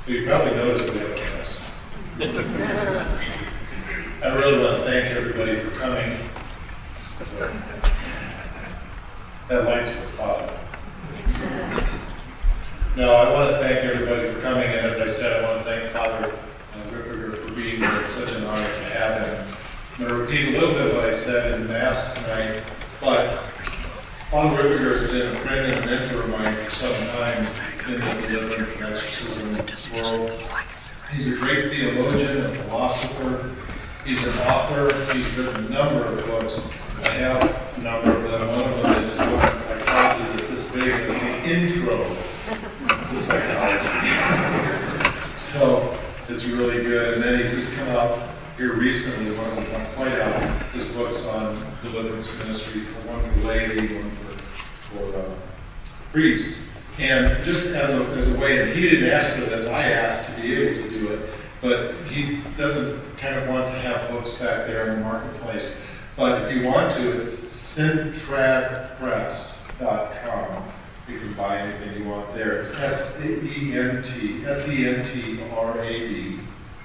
But you probably noticed we have a guest. I really want to thank everybody for coming. So, that light's for Father. No, I want to thank everybody for coming, and as I said, I want to thank Father Ripperger for being here. It's such an honor to have him. I'm going to repeat a little bit what I said in Mass tonight, but Father Ripperger has been a friend and a mentor of mine for some time in the deliverance and exorcism world. He's a great theologian, a philosopher. He's an author. He's written a number of books. I have a number of them. One of them is his book on psychology that's this big. It's the intro to psychology. So it's really good. And then he's just come out here recently, one of them not quite out, his books on deliverance ministry, one for laity, one for priests. And just as a way, and he didn't ask for this, I asked to be able to do it, but he doesn't kind of want to have books back there in the marketplace. But if you want to, it's sentradpress.com. You can buy anything you want there. It's SENTRAD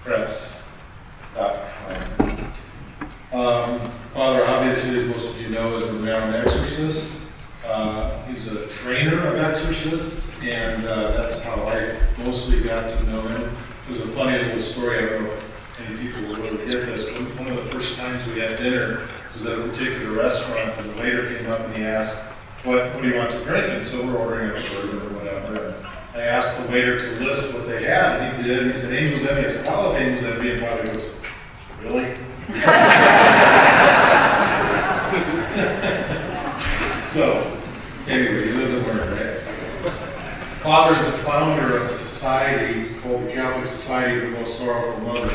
press.com. Father, obviously, as most of you know, is a renowned exorcist. He's a trainer of exorcists, and that's how I mostly got to know him. There's a funny little story, I don't know if any people will really get this. One of the first times we had dinner was at a particular restaurant, and the waiter came up and he asked, what do you want to drink? And so we're ordering a bourbon or whatever. And I asked the waiter to list what they had, and he did, and he said, Angels Envy. I said, I love Angels Envy. And Father goes, really? So, anyway, you live and learn, right? Father is the founder of a society called the Catholic Society of the Most Sorrowful Mother.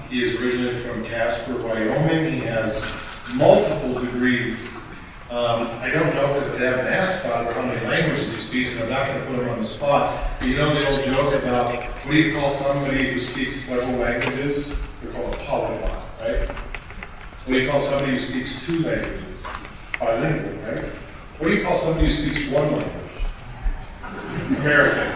He is originally from Casper, Wyoming. He has multiple degrees. I don't know because I haven't asked Father how many languages he speaks, and I'm not going to put him on the spot. But you know the old joke about what do you call somebody who speaks several languages? They're called a polyglot, right? What do you call somebody who speaks two languages? Bilingual, right? What do you call somebody who speaks one language? American.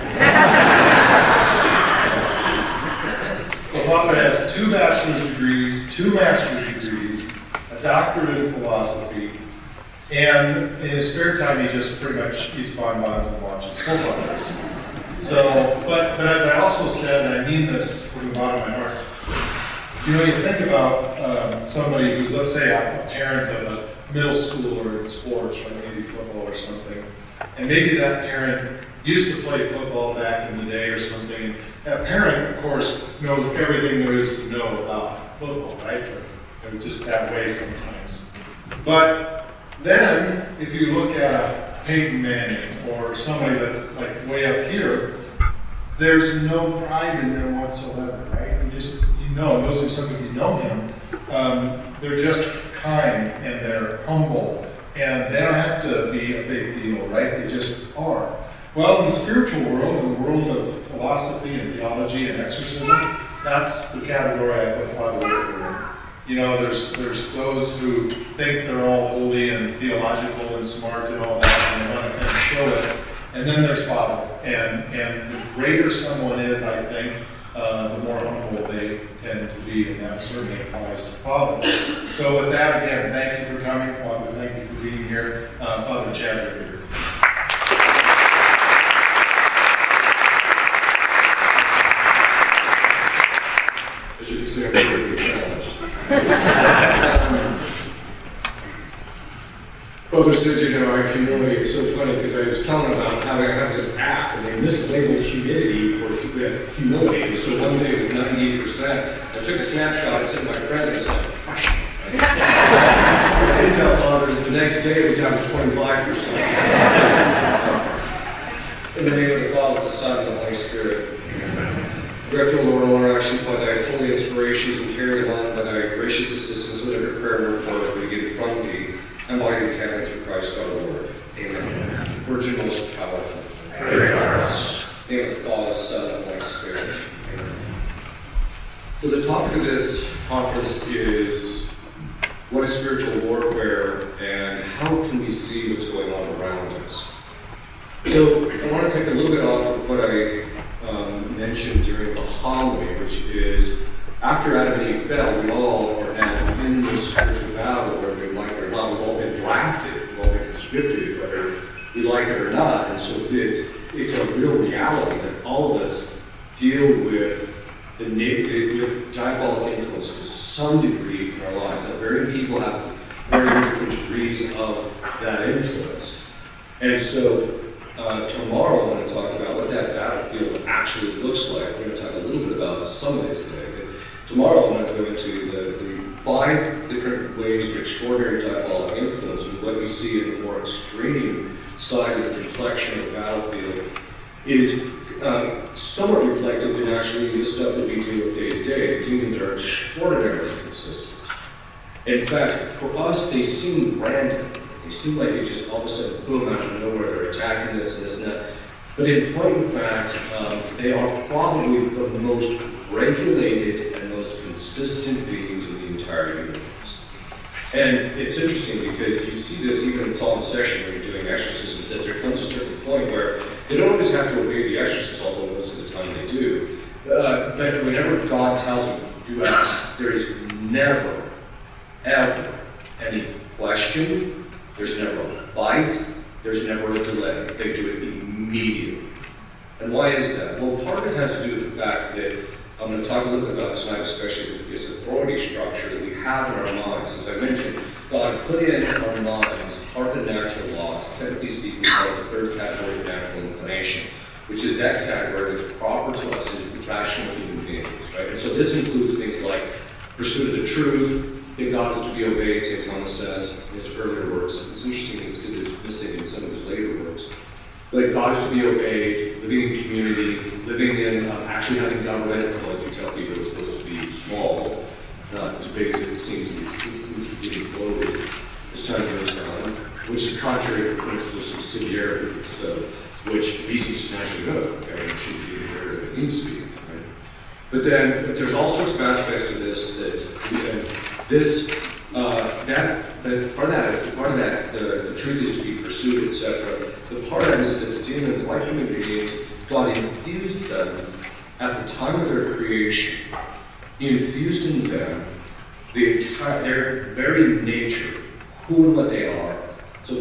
The Father has 2 bachelor's degrees, 2 master's degrees, a doctorate in philosophy, and in his spare time he just pretty much eats bonbons and watches soap operas. So, but as I also said, and I mean this from the bottom of my heart, you know, you think about somebody who's, let's say, a parent of a middle schooler in sports, or maybe football or something, and maybe that parent used to play football back in the day or something. That parent, of course, knows everything there is to know about football, right? They're just that way sometimes. But then, if you look at a Peyton Manning or somebody that's like way up here, there's no pride in them whatsoever, right? You know, those are some of you know him. They're just kind and they're humble, and they don't have to be a big deal, right? They just are. Well, in the spiritual world, in the world of philosophy and theology and exorcism, that's the category I put Father Ripperger in. You know, there's those who think they're all holy and theological and smart and all that, and they want to kind of show it. And then there's Father. And the greater someone is, I think, the more humble they tend to be, and that certainly applies to Father. So with that, again, thank you for coming, Father. Thank you for being here. Father Chad Ripperger. As you can see, I'm pretty challenged. Brother says, you know, I have humility. It's so funny because I was telling him about how I have this app and they mislabeled humidity for humility. So one day it was 98%. I took a snapshot, I sent my friends, and I said, hush. I didn't tell fathers. The next day it was down to 25%. In the name of the Father, the Son, and the Holy Spirit. Direct, O Lord, all our actions by thy holy inspirations and carried along by thy gracious assistance with every prayer and request we get from thee, and by your covenant through Christ our Lord. Amen. Virgin most powerful. Pray for us. In the name of the Father, Son, and Holy Spirit. Amen. So the topic of this conference is what is spiritual warfare and how can we see what's going on around us. So I want to take a little bit off of what I mentioned during the homily, which is after Adam and Eve fell, we all are now in this spiritual battle, whether we like it or not. We've all been drafted, we've all been conscripted, whether we like it or not. And so it's a real reality that all of us deal with with diabolic influence to some degree in our lives. Now, varying people have very different degrees of that influence. And so tomorrow I want to talk about what that battlefield actually looks like. We're going to talk a little bit about some of it today. But tomorrow I want to go into the 5 different ways of extraordinary diabolic influence, and what we see in the more extreme side of the complexion of the battlefield is somewhat reflective in actually the stuff that we do with day to day. The demons are extraordinarily consistent. In fact, for us, they seem random. They seem like they just all of a sudden, boom, out of nowhere, they're attacking this and this and that. But in point of fact, they are probably the most regulated and most consistent beings in the entire universe. And it's interesting because you see this even in solemn session when you're doing exorcisms, that there comes a certain point where they don't always have to obey the exorcist, although most of the time they do. But whenever God tells them to do X, there is never, ever any question, there's never a fight, there's never a delay. They do it immediately. And why is that? Well, part of it has to do with the fact that I'm going to talk a little bit about tonight, especially this authority structure that we have in our minds. As I mentioned, God put in our minds part of the natural laws, technically speaking, part of the 3rd category of natural inclination, which is that category that's proper to us as rational human beings, right? And so this includes things like pursuit of the truth, that God is to be obeyed, St. Thomas says in his earlier works. It's interesting because it's missing in some of his later works. But God is to be obeyed, living in community, living in actually having government, although I do tell people it's supposed to be small, not as big as it seems to be. It seems to be global as time goes on, which is contrary to the principle of subsidiarity, so, which reason just naturally go. Government should be where it needs to be. Right? But there's all sorts of aspects to this part of that, the truth is to be pursued, etc. The part of that is that the demons, like human beings, God infused them at the time of their creation. He infused in them their very nature, who and what they are. So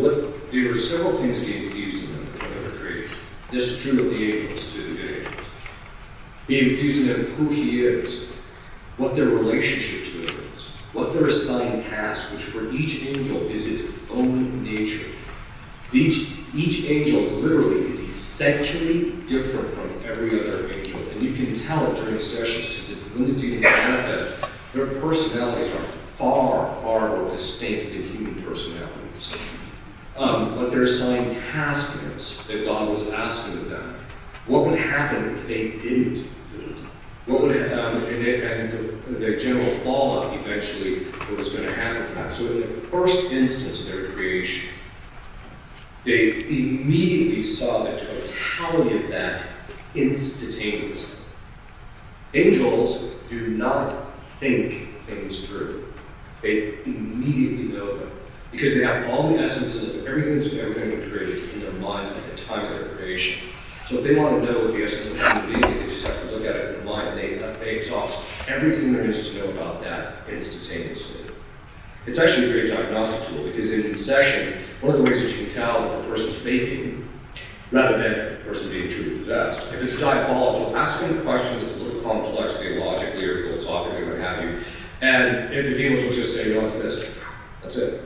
there were several things that He infused in them when they were created. This is true of the angels too, the good angels. He infused in them who He is, what their relationship to Him is, what their assigned task, which for each angel is its own nature. Each angel literally is essentially different from every other angel. And you can tell it during sessions because when the demons manifest, their personalities are far, far more distinct than human personalities. What their assigned task is that God was asking of them. What would happen if they didn't do it? What would and the general fallout eventually that was going to happen from that. So in the first instance of their creation, they immediately saw the totality of that instantaneously. Angels do not think things through. They immediately know them because they have all the essences of everything that's ever been created in their minds at the time of their creation. So if they want to know what the essence of a human being is, they just have to look at it in their mind, and they exhaust everything there is to know about that instantaneously. It's actually a great diagnostic tool because in session, one of the ways that you can tell that the person's faking, rather than the person being truly possessed, if it's diabolical, ask them questions that's a little complex theologically or philosophically, what have you, and the demons will just say, no, it's this. That's it.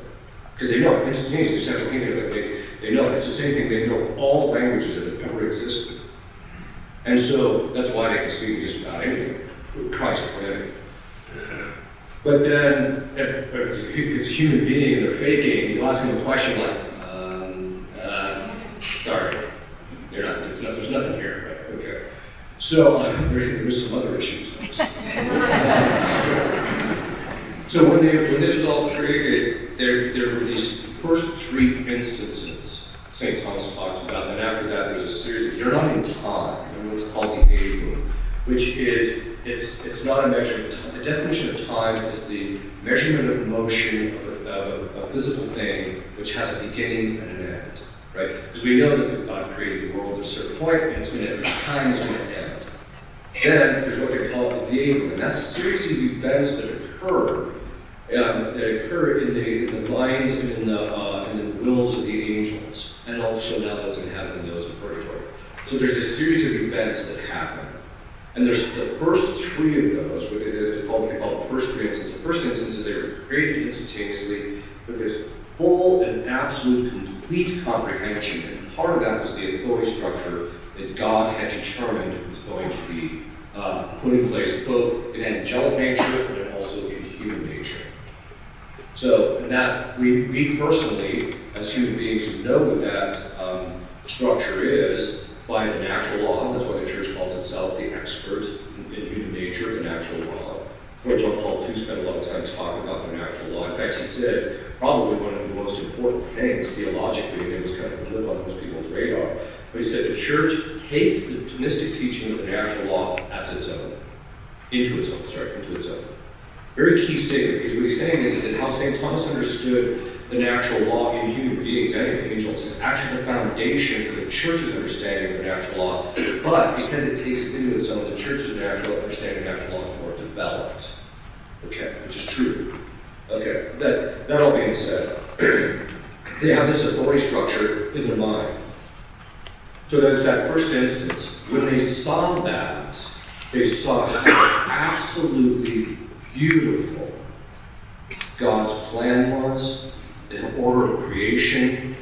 Because they know it instantaneously, you just have to think of it. They know it. It's the same thing. They know all languages that have ever existed. And so that's why they can speak just about anything. Christ or anything. But then, if it's a human being and they're faking, you ask them a question like, sorry, there's nothing here, right? Okay. So, there's some other issues. So when this was all created, there were these first 3 instances St. Thomas talks about, and after that there's a series they're not in time, and what's called the Avum, which is, it's not a measure of time. The definition of time is the measurement of motion of a physical thing which has a beginning and an end, right? Because we know that God created the world at a certain point, and time is going to end. Then there's what they call the Deaver, and that's a series of events that occur in the minds and in the wills of the angels, and also now those inhabiting those in purgatory. So there's a series of events that happen. And there's the first three of those, what they call the first three instances. The first instance is they were created instantaneously with this full and absolute complete comprehension, and part of that was the authority structure that God had determined was going to be put in place, both in angelic nature and also in human nature. So that we personally, as human beings, know what that structure is by the natural law. That's why the church calls itself the expert in human nature, the natural law. Before John Paul II spent a lot of time talking about the natural law. In fact, he said probably one of the most important things theologically, and it was kind of a blip on most people's radar, but he said the church takes the Thomistic teaching of the natural law as its own, into its own. Very key statement, because what he's saying is that how St. Thomas understood the natural law in human beings and in angels is actually the foundation for the church's understanding of the natural law. But because it takes it into its own, the church's natural understanding of natural law is more developed. Okay, which is true. Okay, that all being said, they have this authority structure in their mind. So there's that first instance. When they saw that, they saw how absolutely beautiful God's plan was, the order of creation,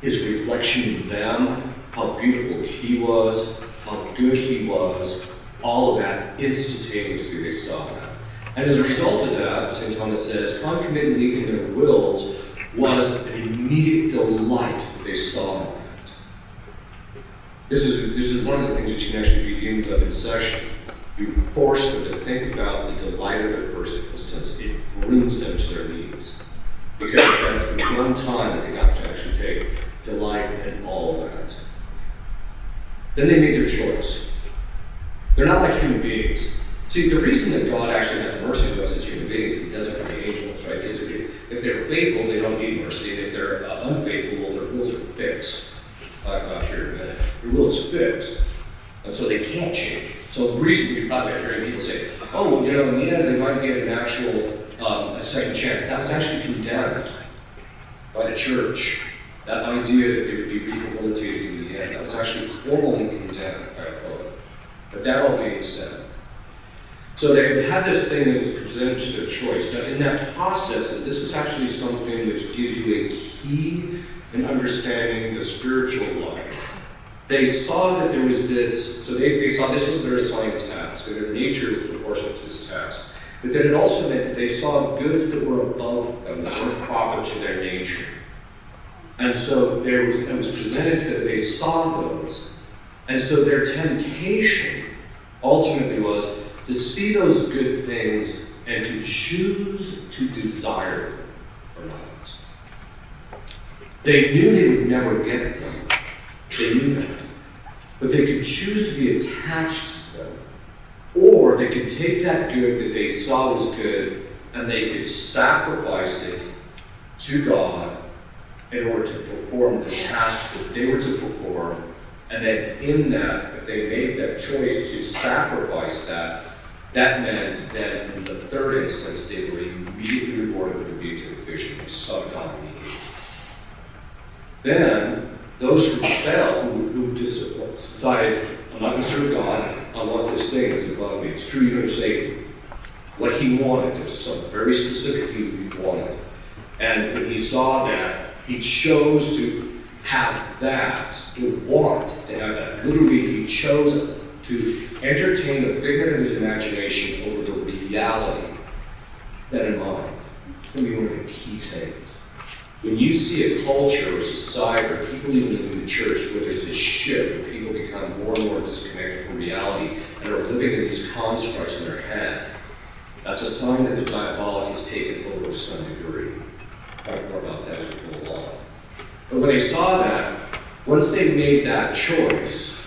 his reflection in them, how beautiful he was, how good he was, all of that instantaneously they saw that. And as a result of that, St. Thomas says, concomitantly in their wills was an immediate delight that they saw in that. This is one of the things that you can actually be deans of in session. You force them to think about the delight of their first instance. It brings them to their knees. Because that's the one time that they got to actually take delight in all of that. Then they made their choice. They're not like human beings. See, the reason that God actually has mercy to us as human beings, he does it for the angels, right? Because if they're faithful, they don't need mercy. And if they're unfaithful, well, their wills are fixed. I'll here in a minute. Their will is fixed. And so they can't change it. So recently, you probably have heard people say, oh, well, in the end, they might get an actual a second chance. That was actually condemned by the church. That idea that they would be rehabilitated in the end, that was actually formally condemned by a pope. But that all being said, so they had this thing that was presented to their choice. Now, in that process, this is actually something which gives you a key in understanding the spiritual life. They saw that there was this, so they saw this was their assigned task, and their nature was proportionate to this task. But then it also meant that they saw goods that were above them, that weren't proper to their nature. And so it was presented to them, they saw those. And so their temptation ultimately was to see those good things and to choose to desire them or not. They knew they would never get them. They knew that. But they could choose to be attached to them. Or they could take that good that they saw was good and they could sacrifice it to God in order to perform the task that they were to perform. And then in that, if they made that choice to sacrifice that, that meant that in the third instance, they were immediately rewarded with a beatific vision. They saw God immediately. Then, those who fell, who decided, I'm not going to serve God, I want this thing that's above me. It's true, you're going to say what he wanted. There's something very specific he wanted. And when he saw that, he chose to have that, to want to have that. Literally, he chose to entertain a figment of his imagination over the reality that in mind. It's going to be one of the key things. When you see a culture or society or people even in the church where there's this shift where people become more and more disconnected from reality and are living in these constructs in their head, that's a sign that the diabolic has taken over to some degree. I'll talk more about that as we go along. But when they saw that, once they made that choice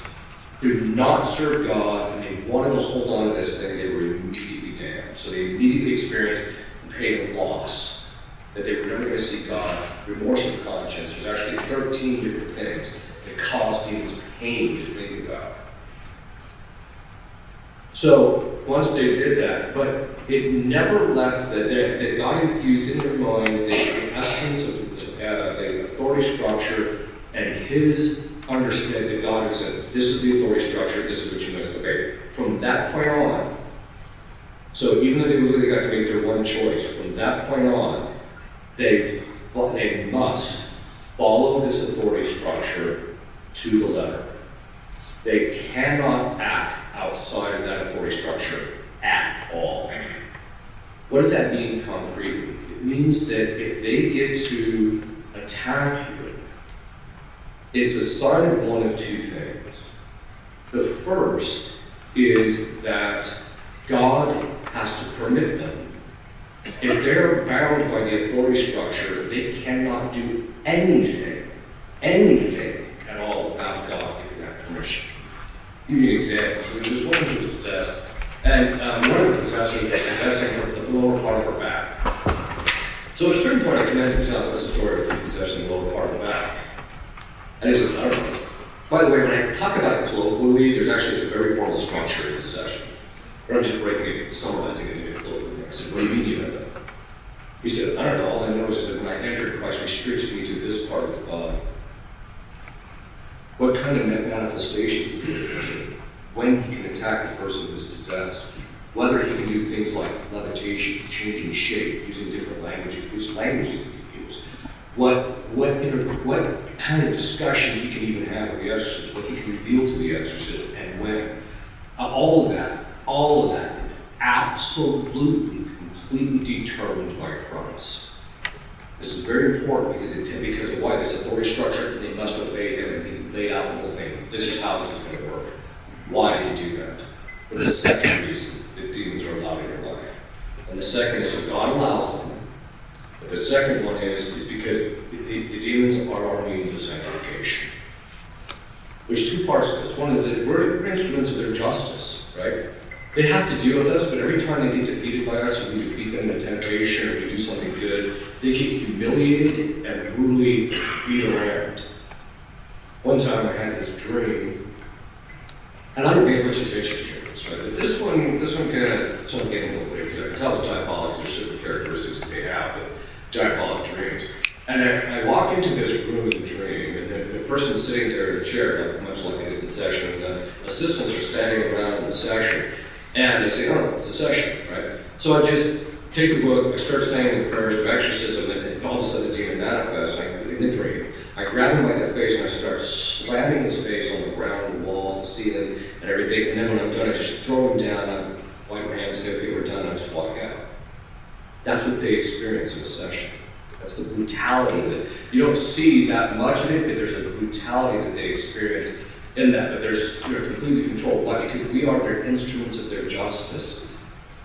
to not serve God and they wanted to hold on to this thing, they were immediately damned. So they immediately experienced pain and loss. That they were never going to see God, remorse of conscience. There's actually 13 different things that cause demons pain to think about. So once they did that, but it never left that God infused in their mind the essence of the authority structure and his understanding that God had said, this is the authority structure, this is what you must obey. From that point on, so even though they really got to make their one choice, from that point on, they must follow this authority structure to the letter. They cannot act outside of that authority structure at all. What does that mean concretely? It means that if they get to attack you, it's a sign of one of two things. The first is that God has to permit them. If they're bound by the authority structure, they cannot do anything at all without God giving that permission. Give you an example. So there's one who was possessed, and one of the possessors was possessing the lower part of her back. So at a certain point, I commanded him to tell us the story of the possession of the lower part of the back. And he said, I don't know. By the way, when I talk about it colloquially, there's actually a very formal structure in this session. But I'm just breaking it, summarizing it in a colloquially. I said, what do you mean you have that? He said, I don't know. All I know is that when I entered, Christ restricted me to this part of the body. What kind of manifestations would be able to? When he can attack the person who is possessed, whether he can do things like levitation, changing shape, using different languages, which languages he can use, what kind of discussion he can even have with the exorcist, what he can reveal to the exorcist, and when. All of that is absolutely, completely determined by Christ. This is very important because of why this authority structure, they must obey him, and he's laid out the whole thing. This is how this is going to work. Why did he do that? For the second reason that demons are allowed in your life. And the second is so God allows them. But the second one is because the demons are our means of sanctification. There's two parts to this. One is that we're instruments of their justice, right? They have to deal with us, but every time they get defeated by us, or we defeat them in a temptation, or we do something good, they get humiliated and brutally beat around. One time I had this dream, and I don't pay much attention to dreams, right? But this one kind of, so I'm getting a little weird, because I can tell it's diabolic. There's certain characteristics that they have, that diabolic dreams. And I walk into this room in the dream, and the person's sitting there in the chair, like, much like it is in session, and the assistants are standing around in the session, and they say, oh, it's a session, right? So I just take the book, I start saying the prayers of exorcism, and all of a sudden the demon manifests, in the dream. I grab him by the face, and I start slamming his face on the ground, and walls, and ceiling, and everything, and then when I'm done, I just throw him down, I wipe my hands, say, okay, we're done, and I just walk out. That's what they experience in a session. That's the brutality of it. You don't see that much of it, but there's a brutality that they experience in that, but they're completely controlled. Why? Because we are their instruments of their justice.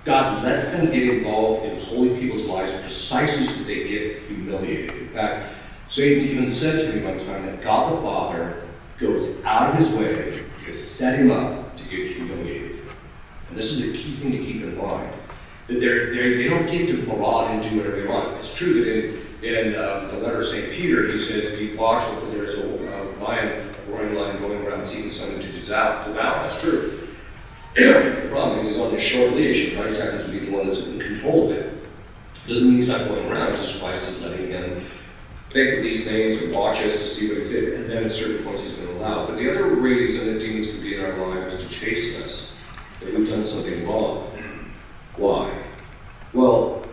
God lets them get involved in holy people's lives precisely so that they get humiliated. In fact, Satan even said to me one time that God the Father goes out of his way to set him up to get humiliated. And this is a key thing to keep in mind. That they don't get to maraud and do whatever they want. It's true that in the letter of St. Peter, he says, be watchful, for there is a roaring lion going around seeking someone to devour. That's true. The problem is he's on this short leash, and Christ happens to be the one that's in control of it. Doesn't mean he's not going around, just Christ is letting him think of these things and watch us to see what it is, and then at certain points he's going to allow. But the other reason that demons can be in our lives is to chasten us if we've done something wrong. Why? Well,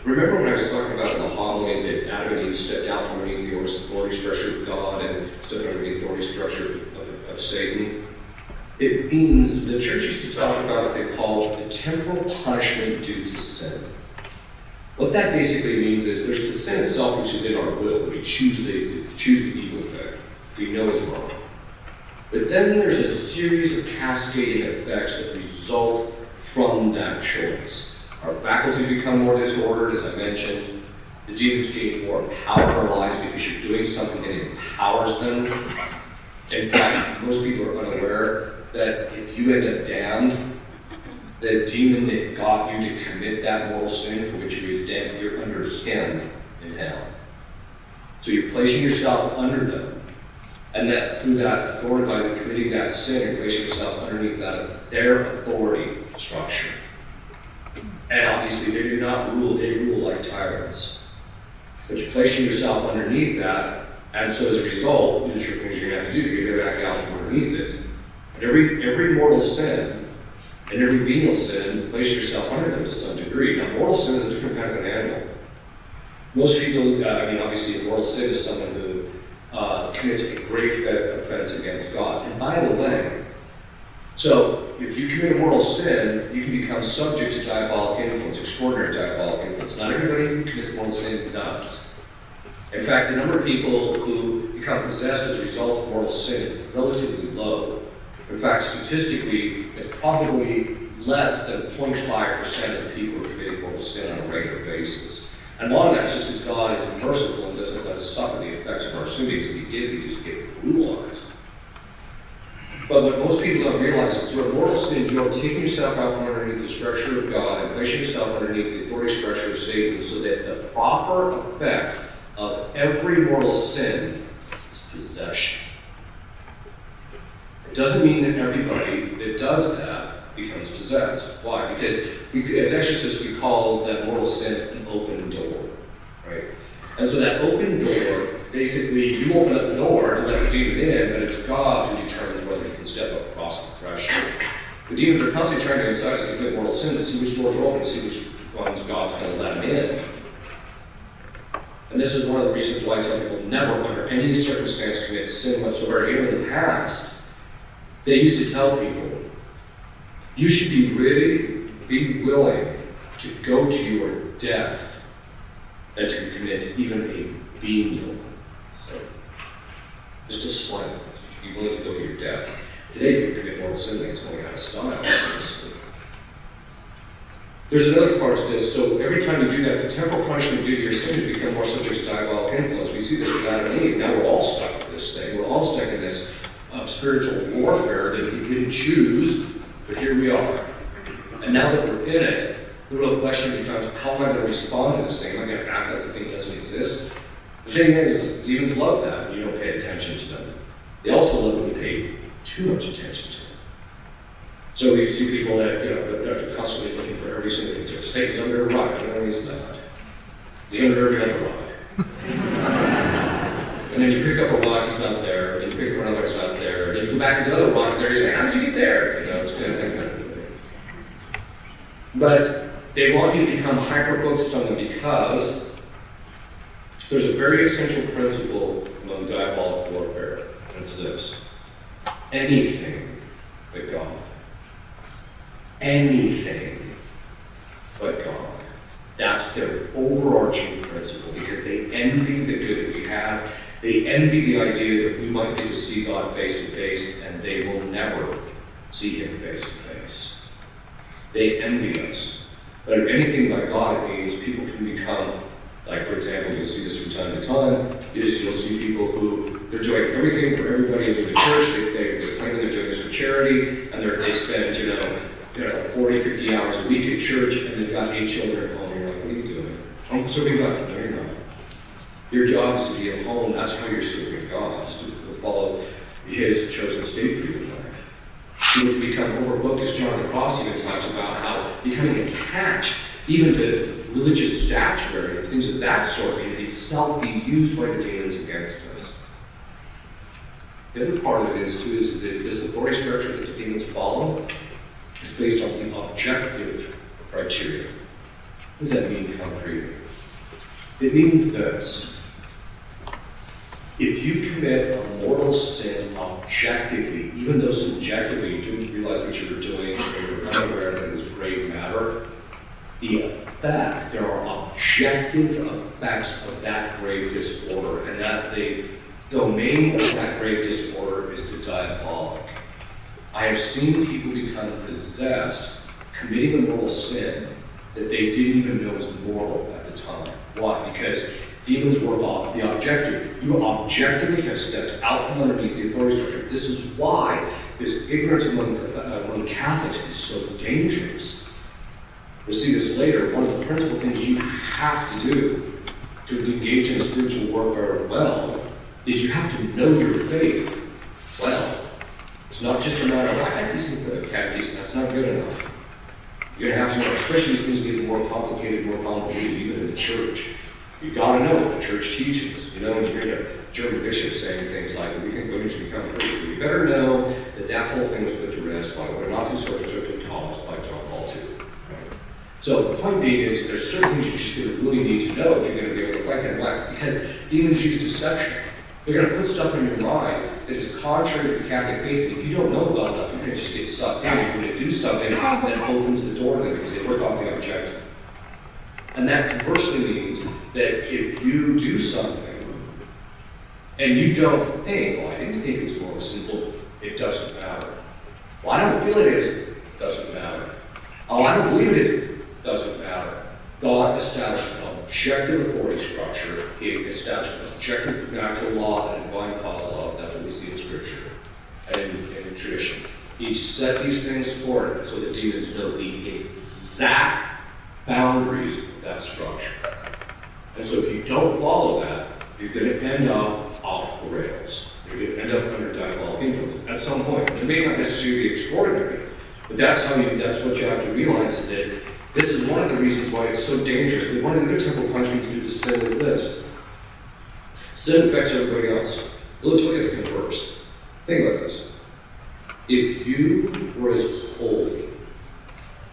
remember when I was talking about in the homily that Adam and Eve stepped out from underneath the authority structure of God and stepped under the authority structure of Satan? It means the church used to talk about what they call the temporal punishment due to sin. What that basically means is there's the sin itself, which is in our will. We choose the evil thing we know is wrong. But then there's a series of cascading effects that result from that choice. Our faculties become more disordered, as I mentioned. The demons gain more power in our lives because you're doing something that empowers them. In fact, most people are unaware that if you end up damned, the demon that got you to commit that mortal sin for which you was damned, you're under him in hell. So you're placing yourself under them. And that through that authority, by committing that sin, you place yourself underneath their authority structure. And obviously they do not rule, they rule like tyrants. But you're placing yourself underneath that, and so as a result, these are things you're going to have to do, you're going to back out from underneath it. And every mortal sin, and every venial sin, place yourself under them to some degree. Now, mortal sin is a different kind of an animal. Most people, obviously a mortal sin is someone who commits a grave offense against God. And by the way, so if you commit a mortal sin, you can become subject to diabolic influence, extraordinary diabolic influence. Not everybody who commits mortal sin does. In fact, the number of people who become possessed as a result of mortal sin is relatively low. In fact, statistically, it's probably less than 0.5% of the people who commit mortal sin on a regular basis. And a lot of that's just because God is merciful and doesn't let us suffer the effects of our sin. If He did, we just get brutalized. But what most people don't realize is through a mortal sin, you are taking yourself out from underneath the structure of God and placing yourself underneath the authority structure of Satan, so that the proper effect of every mortal sin is possession. It doesn't mean that everybody that does that becomes possessed. Why? Because as exorcists, we call that mortal sin an open door, right? And so that open door, basically, you open up the door to let the demon in, but it's God who determines whether he can step up across the threshold. The demons are constantly trying to incite us to commit mortal sins to see which doors are open, to see which ones God's going to let them in. And this is one of the reasons why I tell people never, under any circumstance, commit sin whatsoever. Even in the past, they used to tell people, you should be ready, be willing to go to your death and to commit even a venial. So, just a slight thing. You should be willing to go to your death. Today, you commit mortal sin, it's going out of style, obviously. There's another part to this. So every time you do that, the temporal punishment due to your sins become more subject to diabolic influence. We see this with Adam and Eve. Now we're all stuck with this thing. We're all stuck in this spiritual warfare that we didn't choose, but here we are. And now that we're in it, the real question becomes, how am I going to respond to this thing? Am I going to act like the thing doesn't exist? The thing is, demons love that when you don't pay attention to them. They also love when you pay too much attention to them. So we see people that, that are constantly looking for every single thing. Satan's under a rock. No, he's not. He's under every other rock. And then you pick up a rock, he's not there. And you pick up another, it's not there. And then you go back to the other rock, and there you say, how did you get there? It's kind of that kind of thing. But they want you to become hyper-focused on them because there's a very essential principle among diabolic warfare, and it's this. Anything but God. Anything but God. That's their overarching principle, because they envy the good that we have. They envy the idea that we might get to see God face to face, and they will never see Him face to face. They envy us. But if anything by God, it means people can become, like for example, you'll see this from time to time, you'll see people who, they're doing everything for everybody in the church, they're claiming they're doing this for charity, and they spend, 40, 50 hours a week at church, and they've got 8 children at home, and you're like, what are you doing? I'm serving God. No, you're not. Your job is to be at home, that's how you're serving God, is to follow His chosen state for your life. You become over-focused. John the Cross even talks about how becoming attached, even to religious statuary and things of that sort, can itself be used by the demons against us. The other part of it is that this authority structure that the demons follow is based on the objective criteria. What does that mean concretely? It means this. If you commit a mortal sin objectively, even though subjectively you didn't realize what you were doing, or you were unaware that it was grave matter, there are objective effects of that grave disorder, and that the domain of that grave disorder is the diabolic. I have seen people become possessed, committing a mortal sin that they didn't even know was mortal at the time. Why? Because demons were the objective. You objectively have stepped out from underneath the authority structure. This is why this ignorance among Catholics is so dangerous. We'll see this later. One of the principal things you have to do to engage in spiritual warfare well is you have to know your faith well. It's not just a matter of, I got decent catechism, that's not good enough. You're going to have to know, especially as things get more complicated, more convoluted, even in the church. You've got to know what the church teaches. You know, when you hear the German bishops saying things like, we think women should become priests, well, you better know that that whole thing was put to rest by what Most Sorrowful Mother by John Paul II. Right? So the point being is, there's certain things you just really need to know if you're going to be able to fight them. Why? Because demons use deception. They're going to put stuff in your mind that is contrary to the Catholic faith, and if you don't know well enough, you're going to just get sucked in. You're going to do something that opens the door to them because they work off the objective. And that conversely means that if you do something and you don't think, well, I didn't think it was more simple, it doesn't matter. Well, I don't feel it is, doesn't matter. Oh, I don't believe it is, doesn't matter. God established an objective authority structure. He established an objective natural law and divine cause law. That's what we see in Scripture and in tradition. He set these things forward so that demons know the exact boundaries of that structure. And so if you don't follow that, you're going to end up off the rails. You're going to end up under diabolic influence at some point. It may not necessarily be extraordinary, but that's what you have to realize is that this is one of the reasons why it's so dangerous. But one of the other temple punishments due to sin is this. Sin affects everybody else. Well, let's look at the converse. Think about this. If you were as holy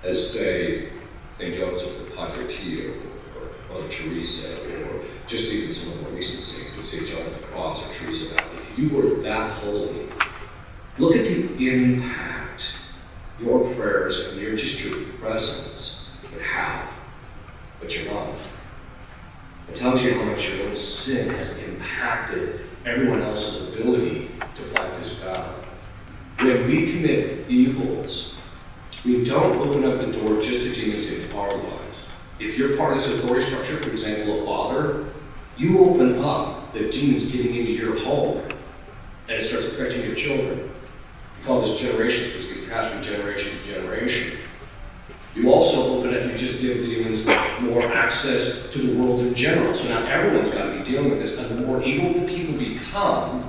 as, say, St. Joseph or Padre Pio or Mother Teresa, or just even some of the more recent saints, but say John of the Cross or Teresa of Avila, if you were that holy, look at the impact your prayers and your presence would have, but you're not. It tells you how much your own sin has impacted everyone else's ability to fight this battle. When we commit evils, we don't open up the door just to demons in our lives. If you're part of this authority structure, for example, a father, you open up the demons getting into your home, and it starts affecting your children. We call this generations, which gets passed from generation to generation. You also open it, you just give demons more access to the world in general. So now everyone's got to be dealing with this. And the more evil the people become,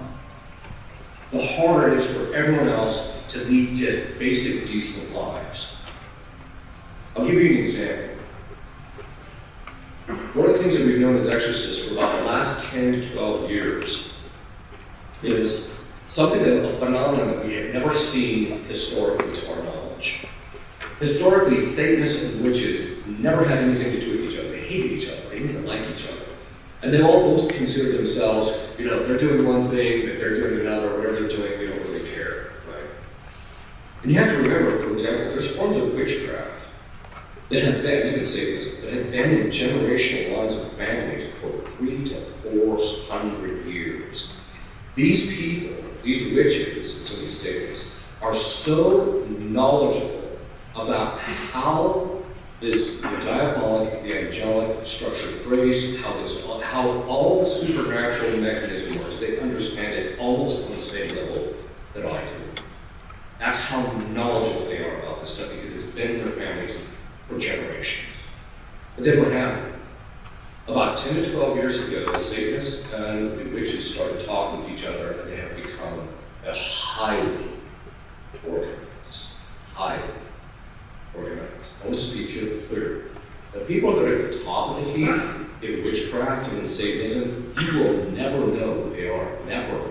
the harder it is for everyone else to lead just basic, decent lives. I'll give you an example. One of the things that we've known as exorcists for about the last 10 to 12 years is something that a phenomenon that we had never seen historically to our knowledge. Historically, Satanists and witches never had anything to do with each other. They hated each other. They didn't even like each other. And they all both considered themselves, they're doing one thing, that they're doing another, whatever they're doing, we don't really care, right? And you have to remember, for example, there's forms of witchcraft that have been, even Satanism, that have been in generational lines of families for 300 to 400 years. These people, these witches, and some of these Satanists, are so knowledgeable about is the diabolic, the angelic, the structure of grace, how all the supernatural mechanism works. They understand it almost on the same level that I do. That's how knowledgeable they are about this stuff because it's been in their families for generations. But then what happened? About 10 to 12 years ago, the Satanists and the witches started talking with each other, and they have become a highly organized. Let's just be clear. The people that are at the top of the heap in witchcraft and in Satanism, you will never know who they are. Never.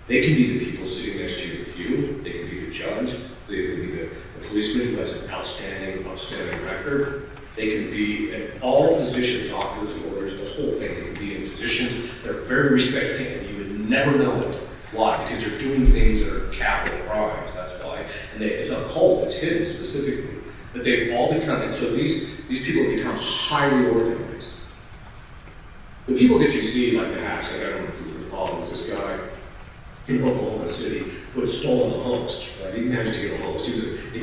They can be the people sitting next to you in the pew. They can be the judge. They can be the policeman who has an outstanding record. They can be in all positions, doctors, lawyers, the whole thing. They can be in positions that are very respected, and you would never know it. Why? Because they're doing things that are capital crimes, that's why. And it's a cult, it's hidden specifically. But they've all become, and so these people have become highly organized. The people that you see, like the hacks, I don't know if you recall, was this guy in Oklahoma City who had stolen a host. Right? He managed to get a host. He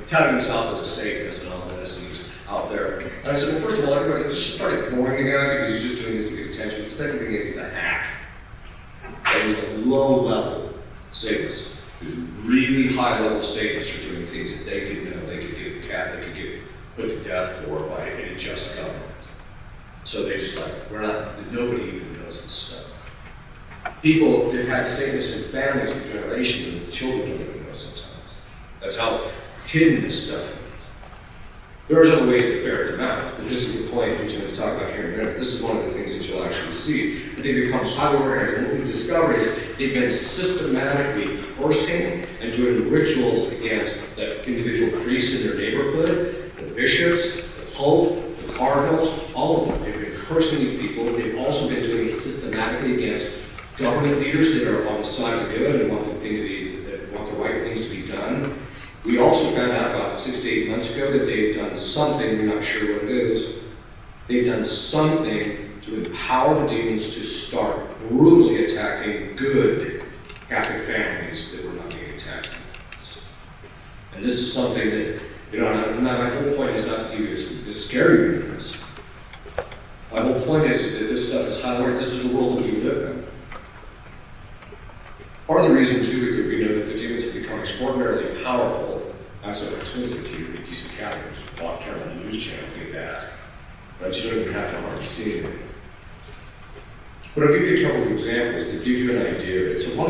touted himself as a Satanist and all this, and he was out there. And I said, well, first of all, everybody just start ignoring the guy because he's just doing this to get attention. The second thing is he's a hack. He's a low-level Satanist. These really high-level Satanists are doing things that they could know. They could get the cat, they could get put to death for by any just government. So they just nobody even knows this stuff. People have had Satanists in families for generations, and the children don't even know sometimes. That's how hidden this stuff is. There's other ways to ferret them out, but this is the point which I'm going to talk about here in a minute. This is one of the things that you'll actually see. That they become highly organized, and what we've discovered is they've been systematically cursing and doing rituals against the individual priests in their neighborhood, the bishops, the pope, the cardinals, all of them. They've been cursing these people. They've also been doing it systematically against government leaders that are on the side of the good and want the right things to be done. We also found out about 6 to 8 months ago that they've done something, we're not sure what it is, they've done something to empower the demons to start brutally attacking good Catholic families that were not being attacked. And this is something that, my whole point is not to give you this scary news. My whole point is that this stuff is highlighted, this is the world that we live in. Part of the reason, too, that we know that the demons have become extraordinarily powerful, that's what it's supposed to be, decent Catholics, walk turn on the news channel, get that. But you don't even have to hardly see anything. But I'll give you a couple of examples that give you an idea. So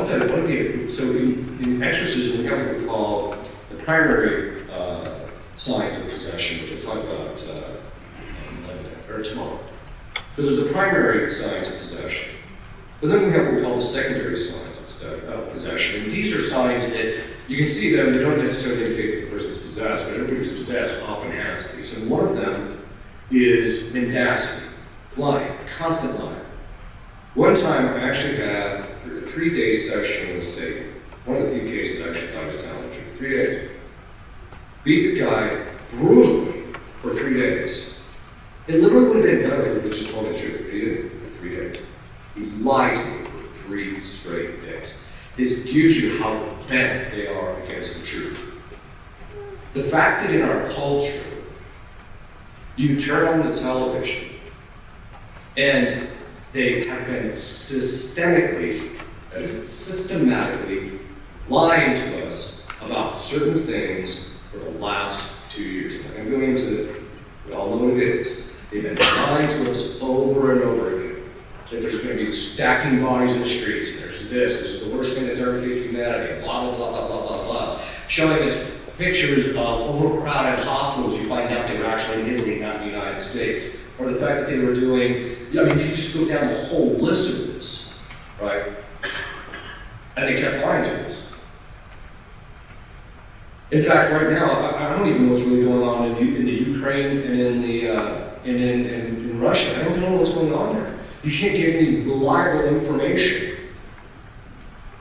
in exorcism, we have what we call the primary signs of possession, which we'll talk about tomorrow. Those are the primary signs of possession. But then we have what we call the secondary signs of possession. And these are signs that you can see them, they don't necessarily indicate that the person's possessed, but everybody who's possessed often has these. And one of them is mendacity, lying, constant lying. One time I actually had a 3-day session with Satan. One of the few cases I actually thought I was telling the truth. 3 days. Beat the guy brutally for 3 days. It literally would have been better if he just told me the truth, but he didn't for 3 days. He lied to me for 3 straight days. This gives you how bent they are against the truth. The fact that in our culture, you turn on the television and they have been systematically lying to us about certain things for the last 2 years. I'm going into it. We all know what it is. They've been lying to us over and over again. That there's going to be stacking bodies in the streets, and there's this is the worst thing that's ever hit humanity, and blah, blah, blah, blah, blah, blah, blah. Showing us pictures of overcrowded hospitals, you find out they were actually in Italy, not in the United States. Or the fact that they were doing, you just go down the whole list of this, right? And they kept lying to us. In fact, right now, I don't even know what's really going on in the Ukraine and in Russia. I don't know what's going on there. You can't get any reliable information.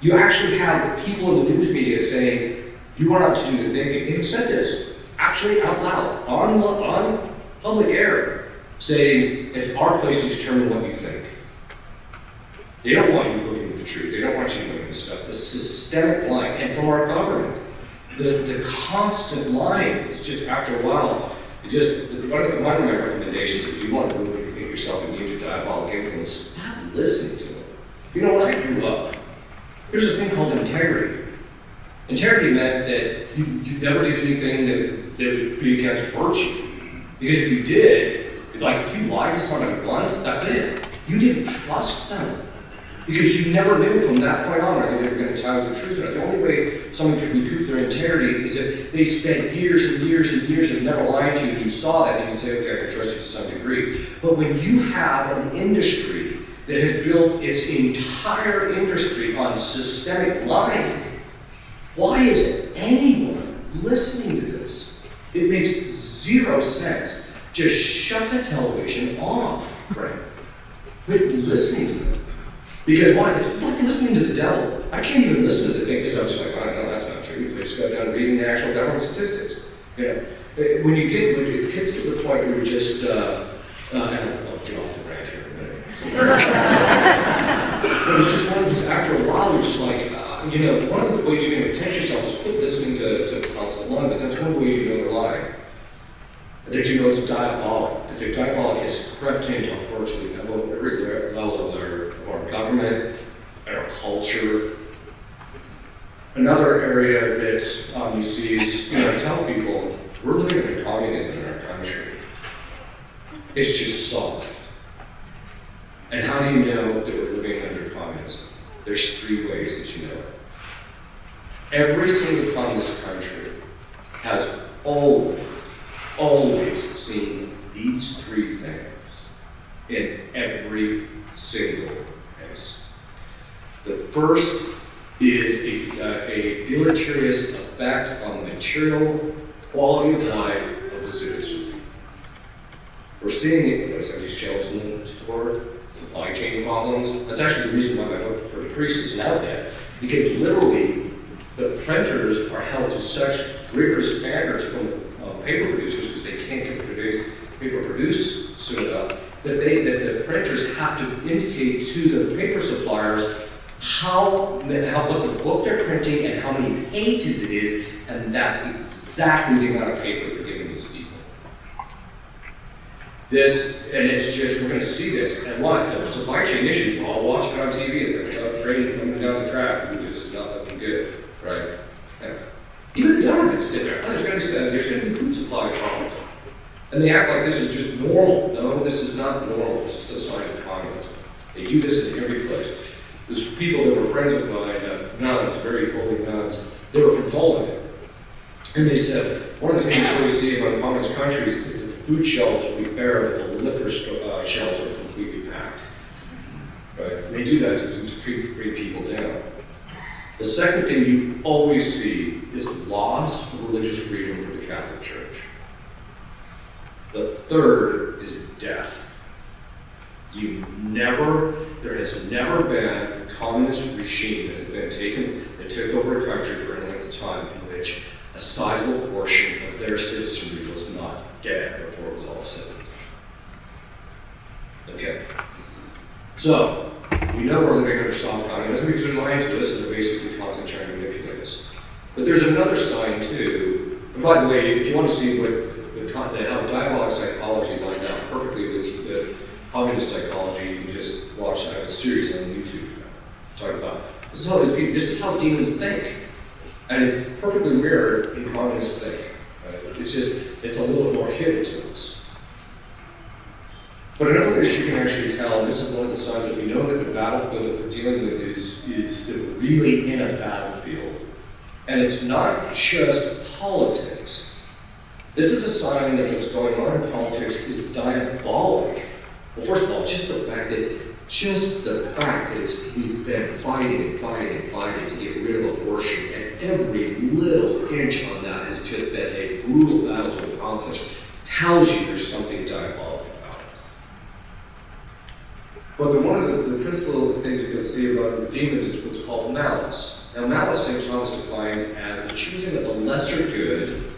You actually have people in the news media saying, you are not to do the thinking. They've said this, actually out loud, on public air, saying it's our place to determine what you think. They don't want you looking at the truth. They don't want you looking at this stuff. The systemic lying, and from our government, the constant lying, it's just after a while, one of my recommendations, if you want to really make yourself immune to diabolic influence, stop listening to them. When I grew up, there's a thing called integrity. Integrity meant that you never did anything that would be against virtue. Because if you did, if you lied to somebody once, that's it. You didn't trust them. Because you never knew from that point on whether they were going to tell you the truth or not. The only way someone could recoup their integrity is if they spent years and years and years of never lying to you, and you saw that, and you can say, okay, I can trust you to some degree. But when you have an industry that has built its entire industry on systemic lying, why is anyone listening to this? It makes zero sense. Just shut the television off, friend. Quit listening to them. Because why? It's like listening to the devil. I can't even listen to the thing because I'm just like, oh, no, that's not true. So I just got done reading the actual government statistics. When it gets to the point where you're just, and I'll get off the rant here in a minute. But it's just one of those, after a while, you're just like, one of the ways you're going to protect yourself is quit listening to constant lying, but that's one of the ways they're lying. That it's diabolic. That the diabolic has crept into virtually every level of our government and our culture. Another area that you see is, I tell people, we're living in communism in our country. It's just soft. And how do you know that we're living under communism? there's 3 ways that you know it. Every single communist country has always seen these 3 things in every single case. The first is a deleterious effect on the material quality of life of the citizen. We're seeing it in some of these shelves in the store, supply chain problems. That's actually the reason why my book for the priest is now dead, because literally the printers are held to such rigorous standards from paper producers, because they can't get the paper produced soon enough, that the printers have to indicate to the paper suppliers what the book they're printing and how many pages it is, and that's exactly the amount of paper they're giving these people. And it's just, we're going to see this, and the supply chain issues, we're all watching on TV, it's like a train coming down the track, this is not looking good, right? And even the government sit there, there's going to be food supply problems. And they act like this is just normal. No, this is not normal, it's just a sign of communism. They do this in every place. There's people that were friends of mine, nuns, very holy nuns, they were from Poland. And they said, one of the things you really see about communist countries is that the food shelves will be bare, but the liquor shelves are completely packed. Right? And they do that to bring people down. The second thing you always see is loss of religious freedom for the Catholic Church. The third is death. There has never been a communist regime that took over a country for any length of time in which a sizable portion of their citizenry was not dead before it was all said and done. Okay. So, we know we're living under soft communism because they're lying to us and they're basically constantly trying to manipulate us. But there's another sign too. And by the way, if you want to see how diabolic psychology lines out perfectly with communist psychology, you can just watch a series on YouTube. Talk about this is how demons think, and it's perfectly mirrored in communist thinking. It's a little bit more hidden to us. But another way that you can actually tell, and this is one of the signs that we know that the battlefield that we're dealing with is that we're really in a battlefield, and it's not just politics. This is a sign that what's going on in politics is diabolic. Well, first of all, just the fact that we've been fighting to get rid of abortion, and every little inch on that has just been a brutal battle to accomplish, tells you there's something diabolic about it. But one of the principal things that you'll see about demons is what's called malice. Now, malice, St. Thomas defines as the choosing of the lesser good,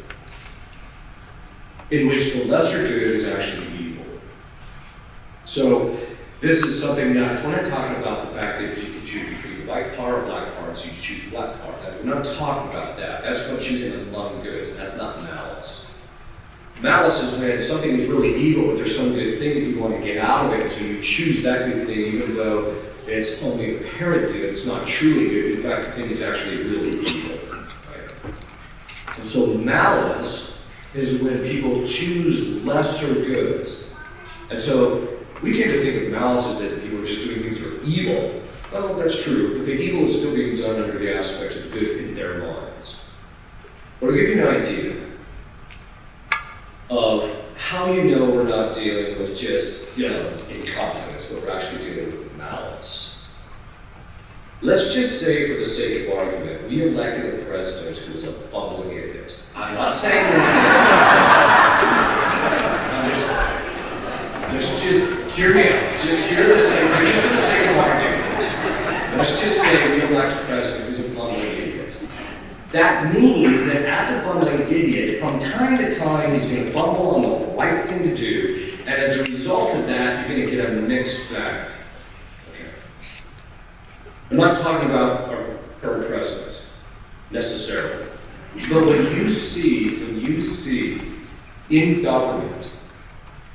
in which the lesser good is actually evil. So this is something that, we're not talking about the fact that you can choose between white power and black power, so you can choose black power. We're not talking about that. That's not choosing among goods. That's not malice. Malice is when something is really evil, but there's some good thing that you want to get out of it, so you choose that good thing even though it's only apparent good, it's not truly good. In fact, the thing is actually really evil. Right? And so malice is when people choose lesser goods. And so we tend to think of malice as that people are just doing things that are evil. Well, that's true, but the evil is still being done under the aspect of good in their minds. But I'll give you an idea of how you know we're not dealing with just, incompetence, but we're actually dealing with malice. Let's just say, for the sake of argument, we elected a president who was a bumbling idiot. I'm not saying just hear me out. Just for the sake of argument. Let's just say we elect a president who's a bumbling idiot. That means that as a bumbling idiot, from time to time, he's going to bumble on the right thing to do, and as a result of that, you're going to get a mixed bag. Okay. I'm not talking about our current president, necessarily. But when you see in government,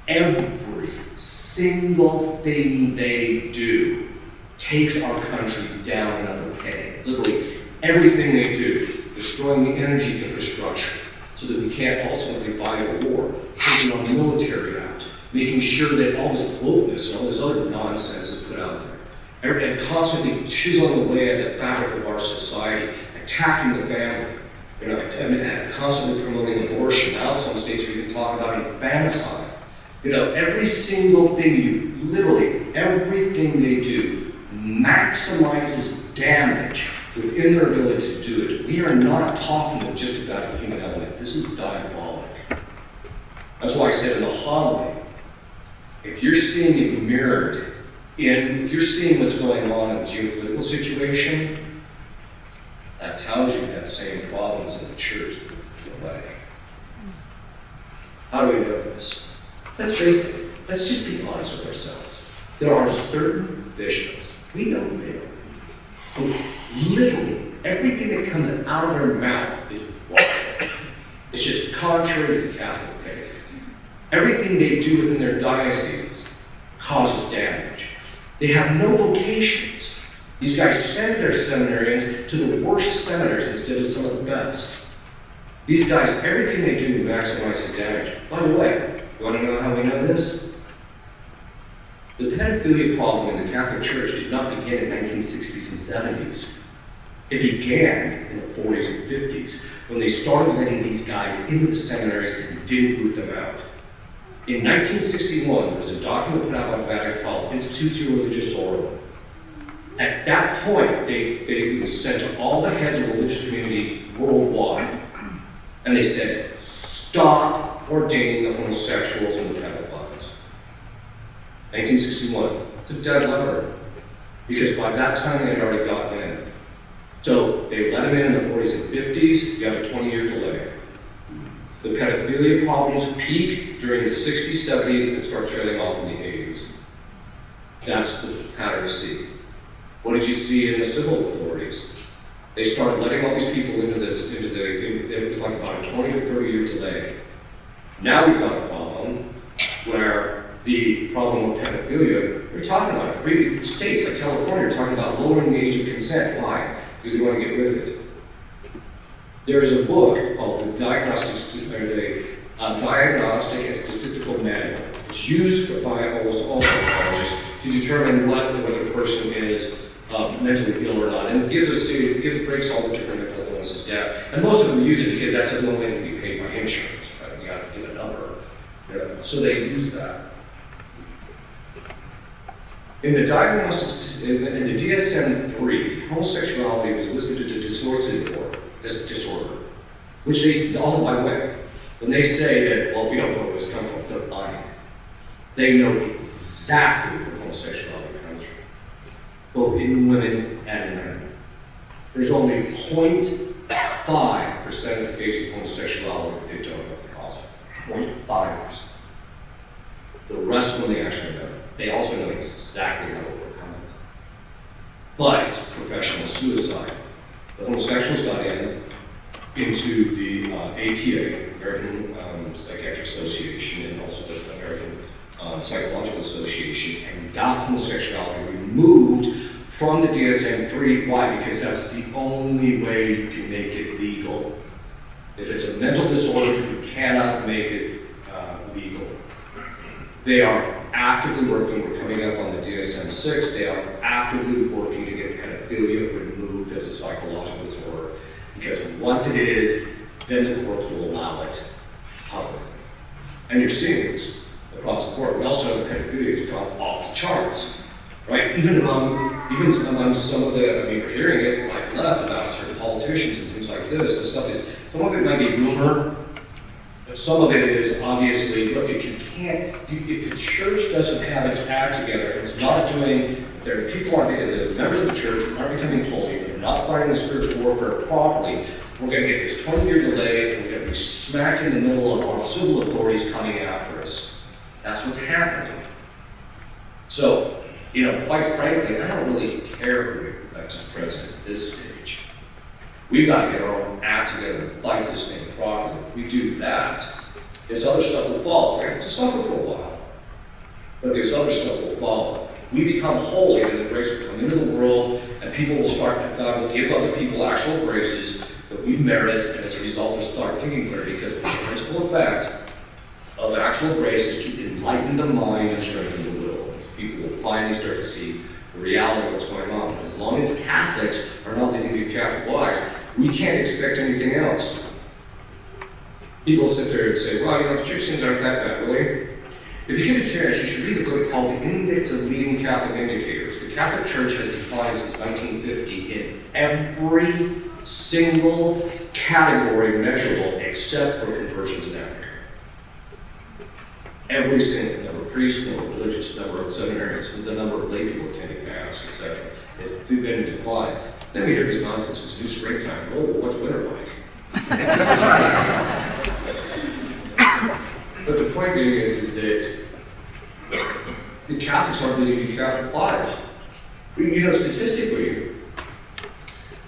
every single thing they do takes our country down another peg. Literally, everything they do, destroying the energy infrastructure so that we can't ultimately fight a war, taking our military out, making sure that all this wokeness and all this other nonsense is put out there. and constantly chiseling away at the fabric of our society, attacking the family, and constantly promoting abortion. Now some states are even talking about infanticide. Every single thing literally everything they do maximizes damage within their ability to do it. We are not talking just about the human element. This is diabolic. That's why I said in the homily, if you're seeing it mirrored if you're seeing what's going on in the geopolitical situation, that tells you that same problems in the church go away. How do we know this? Let's face it. Let's just be honest with ourselves. There are certain bishops, we know they are, who literally everything that comes out of their mouth is wrong. It's just contrary to the Catholic faith. Everything they do within their dioceses causes damage. They have no vocations. These guys send their seminarians to the worst seminaries instead of some of the best. These guys, everything they do maximizes the damage. By the way, you want to know how we know this? The pedophilia problem in the Catholic Church did not begin in the 1960s and 70s. It began in the 40s and 50s when they started letting these guys into the seminaries and didn't root them out. In 1961, there was a document put out by the Vatican called Institutio Religiosorum. At that point, they were sent to all the heads of religious communities worldwide, and they said, stop ordaining the homosexuals and the pedophiles. 1961. It's a dead letter, because by that time they had already gotten in. So they let them in the 40s and 50s, you have a 20-year delay. The pedophilia problems peak during the 60s, 70s, and start trailing off in the 80s. That's the pattern you see. What did you see in the civil authorities? They started letting all these people it was like about a 20 or 30-year delay. Now we've got a problem where the problem with pedophilia, we're talking about it. States like California are talking about lowering the age of consent. Why? Because they want to get rid of it. There is a book called the Diagnostic and Statistical Manual. It's used by almost all psychologists to determine whether a person is mentally ill or not. And it breaks all the different mental illnesses down. And most of them use it because that's the only way they can be paid by insurance. Right? You got to give a number. So they use that. In the DSM-3, homosexuality was listed as a disorder, which they all by the way. When they say that, well, we don't know where this comes from, they're lying. They know exactly where homosexuality comes from, both in women and in men. There's only 0.5% of the cases of homosexuality that they don't know the cause. 0.5%. The rest of them they actually know. They also know exactly how to overcome it. But it's professional suicide. The homosexuals got into the APA, American Psychiatric Association, and also the American Psychological Association, and got homosexuality removed from the DSM-3. Why? Because that's the only way you can make it legal. If it's a mental disorder, you cannot make it legal. They are actively working, we're coming up on the DSM-6, they are actively working to get pedophilia removed as a psychological disorder. Because once it is, then the courts will allow it publicly. And you're seeing this across the board. We also have pedophilia has gone off the charts, right? Even among some of the, we're hearing it like left about certain politicians and things like this. This stuff is, some of it might be rumor, but some of it is obviously, look, if the church doesn't have its act together, it's not doing, the members of the church aren't becoming holy, they're not fighting the spiritual warfare properly, we're going to get this 20-year delay, and we're going to be smack in the middle of our civil authorities coming after us. That's what's happening. So, quite frankly, I don't really care who we elect as president at this stage. We've got to get our own act together and fight this thing properly. If we do that, this other stuff will follow. We have to suffer for a while, but this other stuff will follow. We become holy, and the grace will come into the world, and people will start, God will give other people actual graces that we merit, and as a result, we'll start thinking clearly, because the principal effect of actual grace is to enlighten the mind and strengthen the will. People will finally start to see the reality of what's going on. As long as Catholics are not leading good Catholic lives, we can't expect anything else. People sit there and say, well, the church things aren't that bad, really. If you get a chance, you should read a book called The Index of Leading Catholic Indicators. The Catholic Church has declined since 1950 in every single category measurable except for conversions in Africa. Every single number of priests, number of religious, number of seminaries, the number of lay people attending Mass, etc., has been in decline. Then we hear this nonsense, it's new springtime. Oh, what's winter like? But the point being is that the Catholics aren't leading good Catholic lives. Statistically,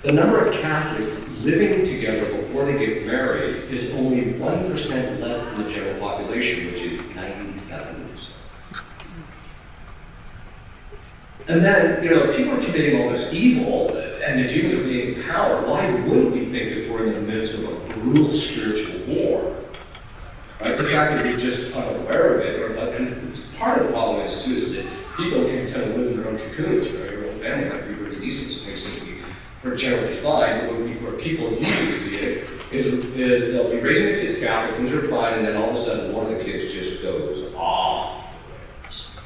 the number of Catholics living together before they get married is only 1% less than the general population, which is 97%. And then, if people are committing all this evil and the demons are gaining power, why wouldn't we think that we're in the midst of a brutal spiritual war? Right? The fact that we're just unaware of it, and part of the problem is too, is that people can kind of live in their own cocoons, your own family might be really decent, so things seem to be generally fine, but where people usually see it is they'll be raising the kids Catholic, things are fine, and then all of a sudden one of the kids just goes off the rails.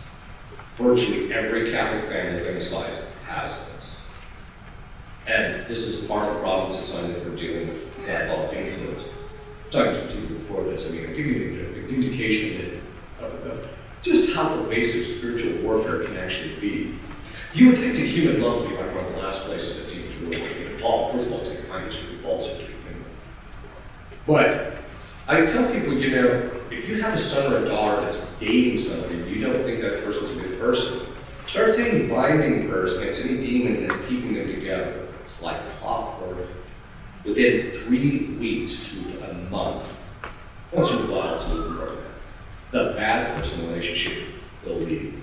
Virtually every Catholic family of any size has this. And this is part of the problem in society that we're dealing with diabolic influence. I talked to people before this, I'll give you an indication of just how pervasive spiritual warfare can actually be. You would think that human love would be like one of the last places that teens really want to get involved. First of all, it's kindness should be repulsive to begin with. But I tell people, if you have a son or a daughter that's dating somebody, you don't think that person's a good person. Start saying binding person, it's any demon that's keeping them together. It's like clockwork. Within 3 weeks to a month, once in a while it's a little more than that, the bad person relationship will leave.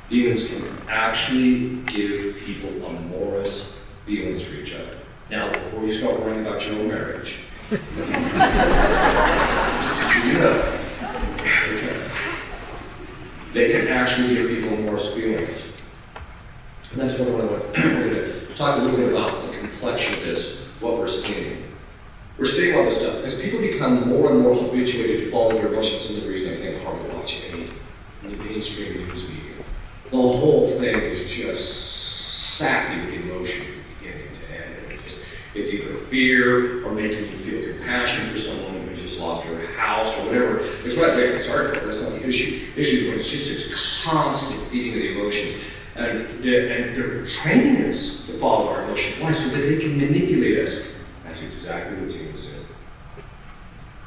Demons can actually give people amorous feelings for each other. Now, before you start worrying about your own marriage, just so you know, they can actually give people amorous feelings. And that's what I want to we're going to talk a little bit about the complexion of this, what we're seeing. We're seeing all this stuff as people become more and more habituated to following their emotions. This is the reason I can't hardly watch any mainstream news media. The whole thing is just sappy with emotion from beginning to end. It's either fear or making you feel compassion for someone who's just lost their house or whatever. It's right there. It's article. That's not the issue. The issue is when it's just this constant feeding of the emotions. And they're training us to follow our emotions. Why? So that they can manipulate us. That's exactly what demons do.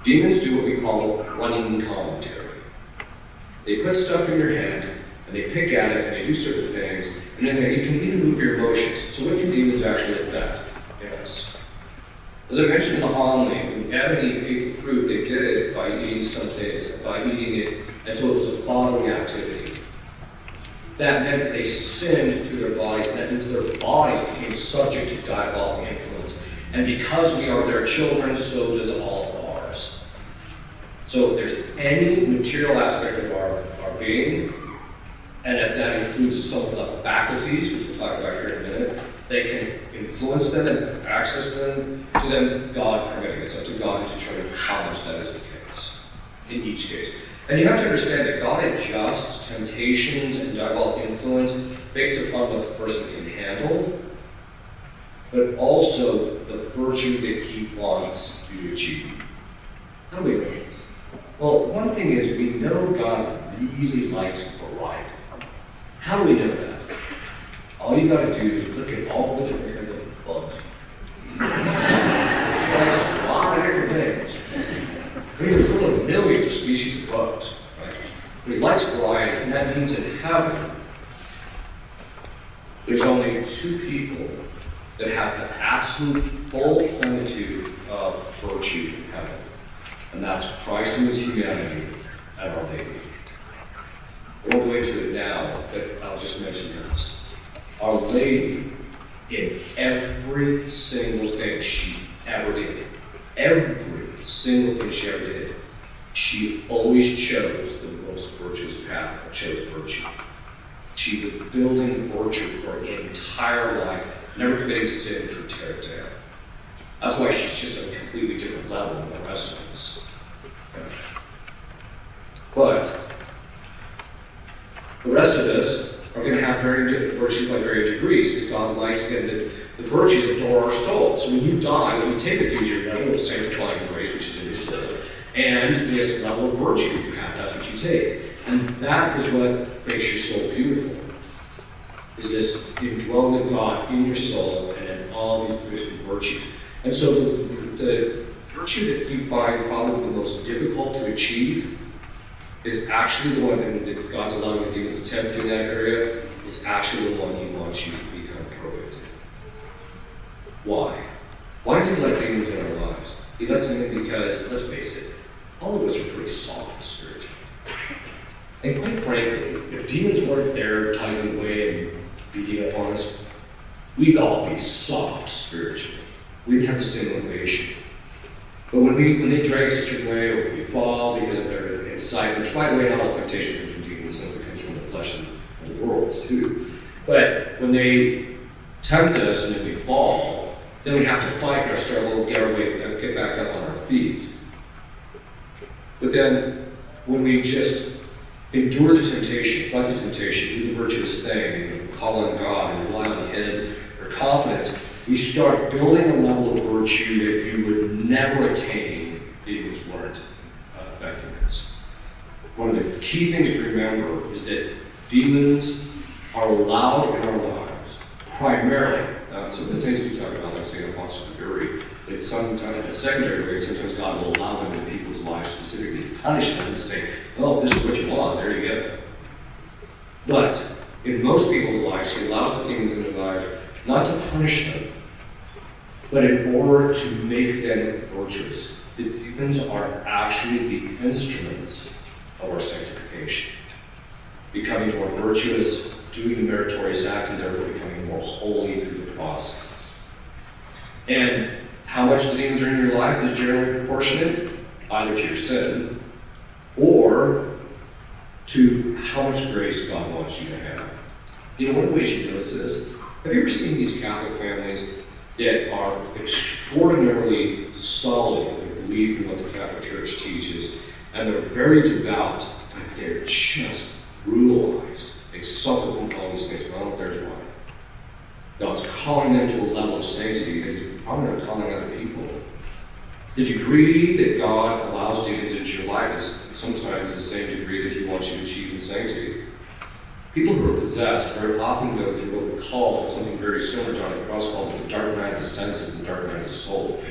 Demons do what we call running commentary. They put stuff in your head, and they pick at it, and they do certain things, and then you can even move your emotions. So what can demons actually affect in us? As I mentioned in the homily, when Adam and Eve ate the fruit, they did it by eating something, by eating it, and so it was a bodily activity. That meant that they sinned through their bodies, and that means their bodies became subject to diabolic influence. And because we are their children, so does all of ours. So if there's any material aspect of our being, and if that includes some of the faculties, which we'll talk about here in a minute, they can influence them and access them to them, God permitting. It's up to God to determine how much that is the case, in each case. And you have to understand that God adjusts temptations and diabolic influence based upon what the person can handle, but also the virtue that He wants you to achieve. How do we know? Well, one thing is we know God really likes variety. How do we know that? All you got to do is look at all the different kinds of bugs. That's a lot of different things. There's really millions of species of bugs. Right? But He likes variety, and that means in heaven, there's only 2 people that have the absolute full plenitude of virtue in heaven. And that's Christ in His humanity and Our Lady. I won't go into it now, but I'll just mention this. Our Lady, in every single thing she ever did, every single thing she ever did, she always chose the most virtuous path, chose virtue. She was building virtue for her entire life, never committing sin to tear it down. That's why she's just at a completely different level than the rest of us. But the rest of us are going to have varying virtues by varying degrees, because God likes, again, the virtues adore our soul. So when you die, what you take with you is your level of sanctifying grace, which is in your soul, and this level of virtue you have. That's what you take. And that is what makes your soul beautiful, is this indwelling of God in your soul and in all these virtues. And so the virtue that you find probably the most difficult to achieve is actually the one that God's allowing the demons to tempt you in that area, is actually the one He wants you to become perfect in. Why? Why does He let demons in our lives? He lets them in because, let's face it, all of us are pretty soft spiritually. And quite frankly, if demons weren't there tugging away and beating up on us, we'd all be soft spiritually. We'd have the same motivation. But when they drag us a certain way, or if we fall because of their insight, which by the way, not all temptation comes from demons, some of it comes from the flesh and the worlds too. But when they tempt us and then we fall, then we have to fight our struggle, get back up on our feet. But then when we just endure the temptation, fight the temptation, do the virtuous thing, and call on God and rely on Him for confidence, we start building a level of virtue that you would never attain if demons weren't affecting us. One of the key things to remember is that demons are allowed in our lives, primarily. So the saints we talk about, like St. Alphonsus the Great, that sometimes in a secondary way, sometimes God will allow them in people's lives specifically to punish them, to say, oh, if this is what you want, there you go. But in most people's lives, He allows the demons in their lives not to punish them, but in order to make them virtuous. The demons are actually the instruments of our sanctification, becoming more virtuous, doing the meritorious act, and therefore becoming more holy through the process. And how much the demons are in your life is generally proportionate, either to your sin, or to how much grace God wants you to have. You know, one of the ways you notice this, have you ever seen these Catholic families that are extraordinarily solid in their belief in what the Catholic Church teaches, and they're very devout, but they're just brutalized. They suffer from all these things. Well, there's why. God's calling them to a level of sanctity that He's probably not calling other people. The degree that God allows demons into your life is sometimes the same degree that He wants you to achieve in sanctity. People who are possessed very often go through what we call something very similar. John the Cross calls it the dark night of the senses, the dark night of the soul,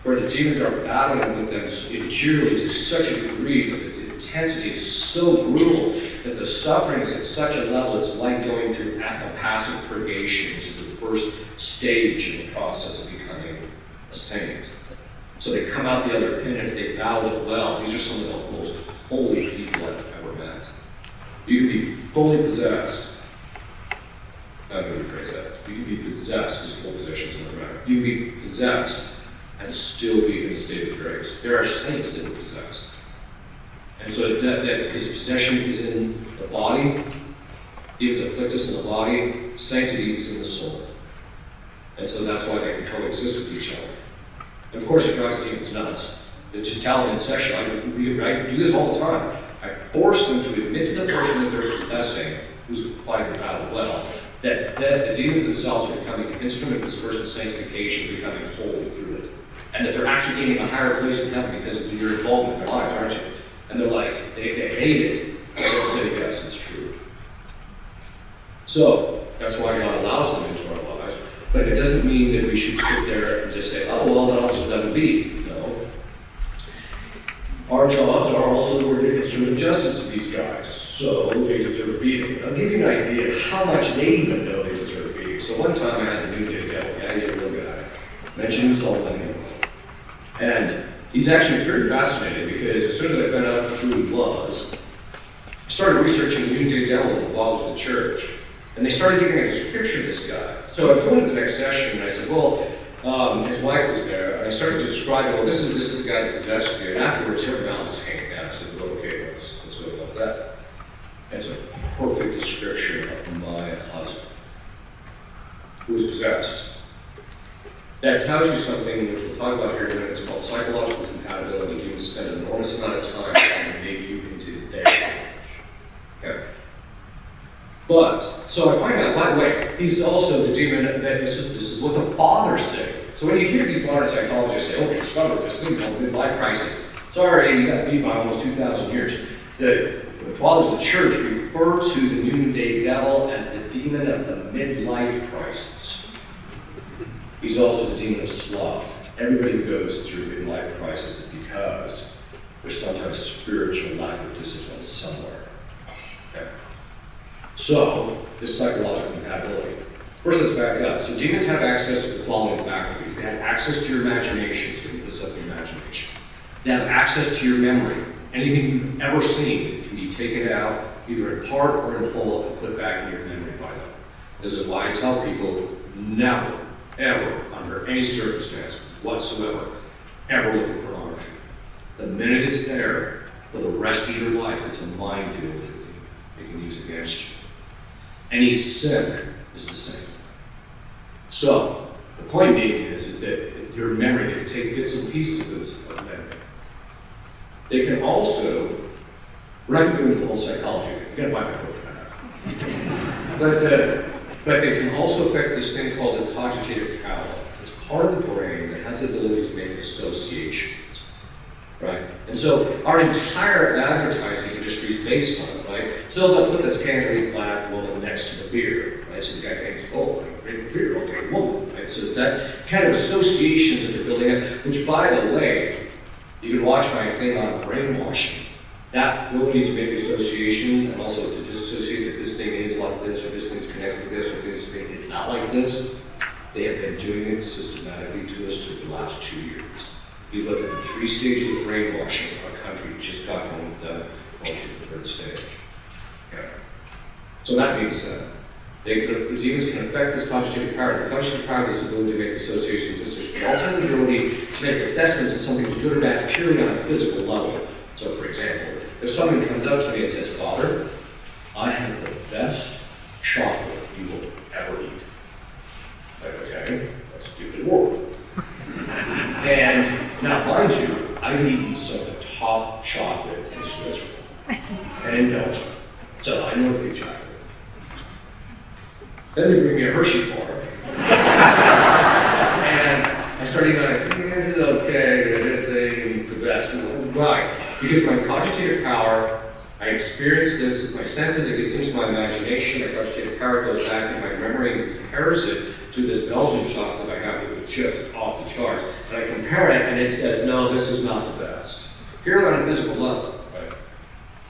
where the demons are battling with them interiorly to such a degree that the intensity is so brutal that the suffering is at such a level it's like going through a passive purgation, which is the first stage in the process of becoming a saint. So they come out the other end, and if they battle it well, these are some of the most holy people I've ever met. You can be fully possessed. I'm going to rephrase that. You can be possessed, because full possession is another matter. You can be possessed and still be in a state of grace. There are saints that are possessed. And so that because possession is in the body, demons afflict us in the body, sanctity is in the soul. And so that's why they can coexist with each other. And of course it drives the demons nuts. They just tell them in session, I do this all the time. I force them to admit to the person that they're possessing, who's fighting the battle well, that the demons themselves are becoming an instrument of this person's sanctification, becoming holy through it. And that they're actually gaining a higher place in heaven because of your involvement in their lives, aren't you? And they're like, they hate it. And they'll say, yes, it's true. So, that's why God allows them into our lives. But it doesn't mean that we should sit there and just say, oh, well, then I'll just let them be. No. Our jobs are also, we're the instrument of justice to these guys, so they deserve beating. I'll give you an idea of how much they even know they deserve beating. So one time I had a new devil, yeah, he's a real guy. Mentioned him Sullivan. And he's actually very fascinating because as soon as I found out who he was, I started researching the New Day Devil and the laws of the church. And they started giving a description of this guy. So I'd go into the next session and I said, well, his wife was there, and I started describing, well, this is the guy that possessed you, and afterwards her mouth was hanging down. I said, well, okay, let's go about that. And it's a perfect description of my husband, who is possessed. That tells you something which we'll talk about here in a minute. It's called psychological compatibility. You can spend an enormous amount of time trying to make you into their image. Okay. But, so I find out, by the way, he's also the demon that this is what the fathers say. So when you hear these modern psychologists say, oh, we discovered this thing called midlife crisis, sorry, you got beat by almost 2,000 years. The fathers of the church refer to the noonday devil as the demon of the midlife crisis. He's also the demon of sloth. Everybody who goes through midlife crisis is because there's some type of spiritual lack of discipline somewhere. Okay. So, this psychological compatibility. First, let's back up. So, demons have access to the following faculties. They have access to your imagination, so you this up your imagination. They have access to your memory. Anything you've ever seen can be taken out, either in part or in whole, and put back in your memory by them. This is why I tell people never, ever, under any circumstance whatsoever, ever look at pornography. The minute it's there, for the rest of your life, it's a minefield for demons. They can use against you. Any sin is the same. So, the point being is that your memory, they can take bits and pieces of memory. They can also, we're not going to go into the whole psychology, you gotta buy my book for that. But they can also affect this thing called the cogitative power. It's part of the brain that has the ability to make associations, right? And so our entire advertising industry is based on it, right? So they'll put this pancake black woman next to the beer, right? So the guy thinks, oh, I drink the beer, I'll drink a woman, right? So it's that kind of associations that they're building up, which, by the way, you can watch my thing on brainwashing. That ability to make associations and also to disassociate that this thing is like this, or this thing's connected with this, or this thing is not like this. They have been doing it systematically to us for the last 2 years. If you look at the 3 stages of brainwashing, our country just got going to the 3rd stage. Okay. So that being said, the demons can affect this cogitative power. The cogitative power has the ability to make associations. It also has the ability to make assessments of something's good or bad purely on a physical level. So, for example, if someone comes up to me and says, Father, I have the best chocolate you will ever eat. Like, okay, let's give it a whirl. And now, mind you, I've eaten some of the top chocolate in Switzerland and in Belgium. So I know good chocolate. Then they bring me a Hershey bar. And I started going, this is okay, but this thing is the best. Why? Because my cogitative power, I experience this, my senses, it gets into my imagination, my cogitative power goes back in my memory and compares it to this Belgian chocolate I have that was just off the charts. And I compare it and it says, no, this is not the best. Purely on a physical level, right?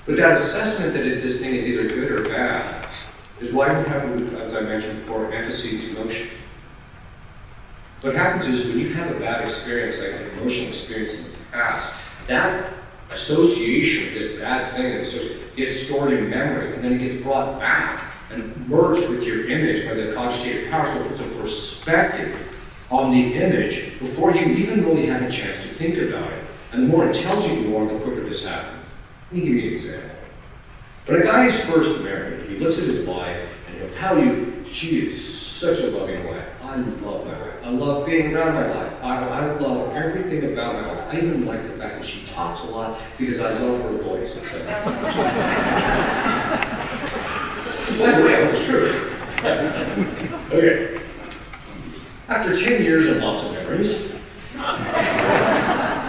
But that assessment that this thing is either good or bad is why we have, as I mentioned before, antecedent emotion. What happens is when you have a bad experience, like an emotional experience in the past, that association with this bad thing gets stored in memory, and then it gets brought back and merged with your image by the cogitative power, so it puts a perspective on the image before you even really have a chance to think about it. And the more intelligent you are, the quicker this happens. Let me give you an example. When a guy is first married, he looks at his wife, and he'll tell you, she is such a loving wife. I love my wife. I love being around my wife. I love everything about my wife. I even like the fact that she talks a lot because I love her voice, etc. By the way, I hope it's true. Okay. After 10 years and lots of memories,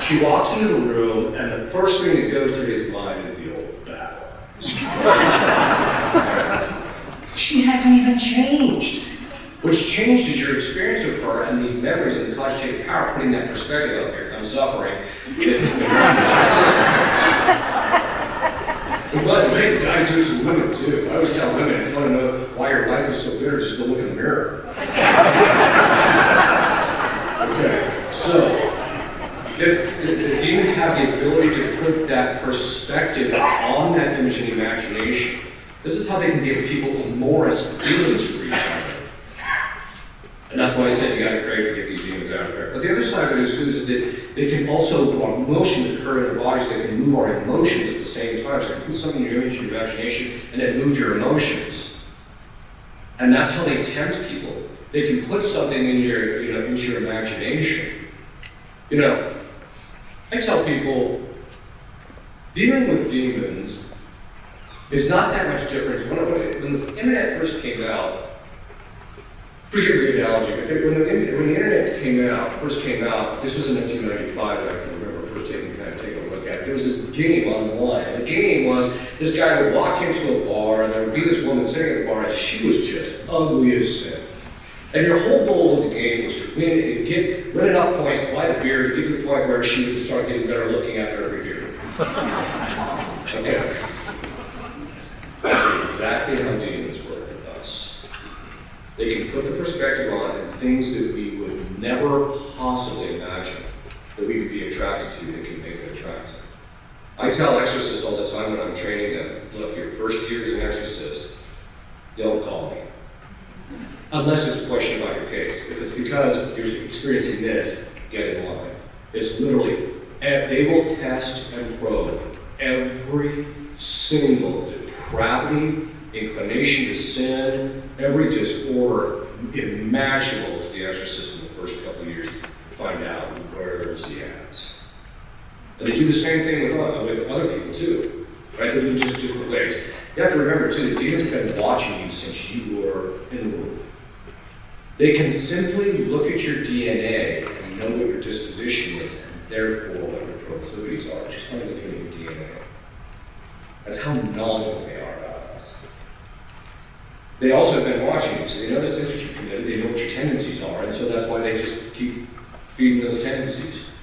she walks into the room, and the first thing that goes through his mind is the old bad lines. She hasn't even changed. What's changed is your experience of her and these memories and the cogitative power, putting that perspective up here. I'm suffering. By the way, guys do it to women too. I always tell women, if you want to know why your life is so bitter, just go look in the mirror. Okay, so the demons have the ability to put that perspective on that image and imagination. This is how they can give people amorous feelings for each other. And that's why I said you gotta pray to get these demons demons out there. But the other side of it is that they can also, emotions occur in our bodies, they can move our emotions at the same time. So they can put something in your image, your imagination, and it moves your emotions. And that's how they tempt people. They can put something in your, into your imagination. I tell people, dealing with demons is not that much different. When the internet first came out, forgive the analogy, but when the internet first came out, this was in 1995 that I can remember first taking a look at. There was this game online. And the game was, this guy would walk into a bar, and there would be this woman sitting at the bar, and she was just ugly as sin. And your whole goal of the game was to win enough points to buy the beer to get to the point where she would start getting better looking after every beer. Okay. That's exactly how demons work with us. They can put the perspective on things that we would never possibly imagine that we would be attracted to. They can make it attractive. I tell exorcists all the time when I'm training them, look, your first year as an exorcist, don't call me. Unless it's a question about your case. If it's because you're experiencing this, get in line. It's literally, they will test and probe every single depravity, inclination to sin, every disorder imaginable to the exorcist in the first couple of years to find out where is he at. And they do the same thing with other people too, right? They do just different ways. You have to remember too, the demons have been watching you since you were in the womb. They can simply look at your DNA and know what your disposition is, and therefore what your proclivities are, just by looking at your DNA. That's how knowledgeable they are about us. They also have been watching you, so they know the sins that you committed, they know what your tendencies are, and so that's why they just keep feeding those tendencies.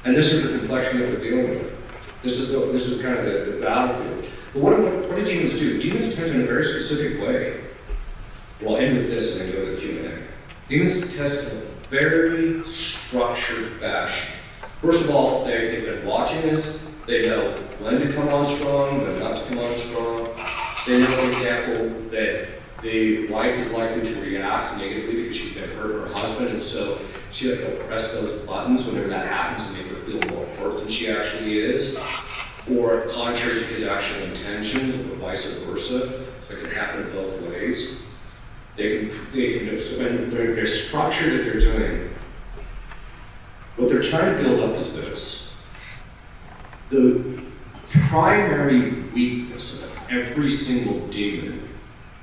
And this is the complexion that we're dealing with. This is kind of the battlefield. But what do demons do? Demons test in a very specific way. We'll end with this and then go to the Q&A. Demons test in a very structured fashion. First of all, they've been watching this. They know when to come on strong, when not to come on strong. They know, for example, that the wife is likely to react negatively because she's been hurt her husband, and so she'll press those buttons whenever that happens to make her feel more hurt than she actually is, or contrary to his actual intentions, or vice versa. So it can happen both ways. They can so when their structure that they're doing, what they're trying to build up is this. The primary weakness of every single demon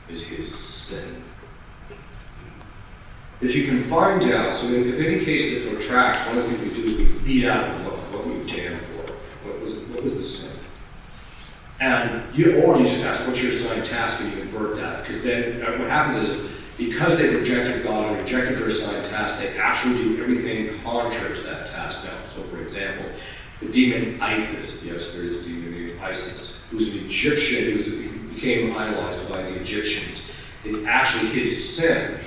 is his sin. If you can find out, so if any case that protracts, one of the things we do is we beat out what we damned for. What was the sin? And you just ask what's your assigned task and you invert that. Because then what happens is, because they rejected God and rejected their assigned task, they actually do everything contrary to that task now. So for example, the demon Isis, yes, there is a demon named Isis, who's an Egyptian, who became idolized by the Egyptians. It's actually his sin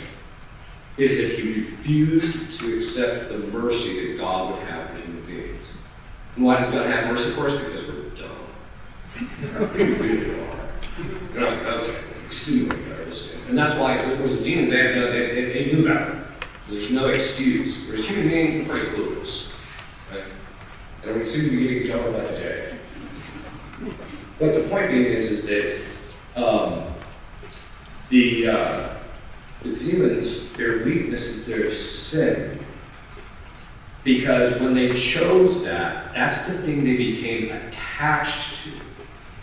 is that he refused to accept the mercy that God would have for human beings. And why does God have mercy for us? Because we're dumb. We really are. And I was like, okay, extremely embarrassing. And that's why it was the demons, they knew about it. There's no excuse. Whereas human beings are pretty clueless. Right? And we seem to be getting dumber by the day. But the point being is that the demons, their weakness is their sin. Because when they chose that, that's the thing they became attached to.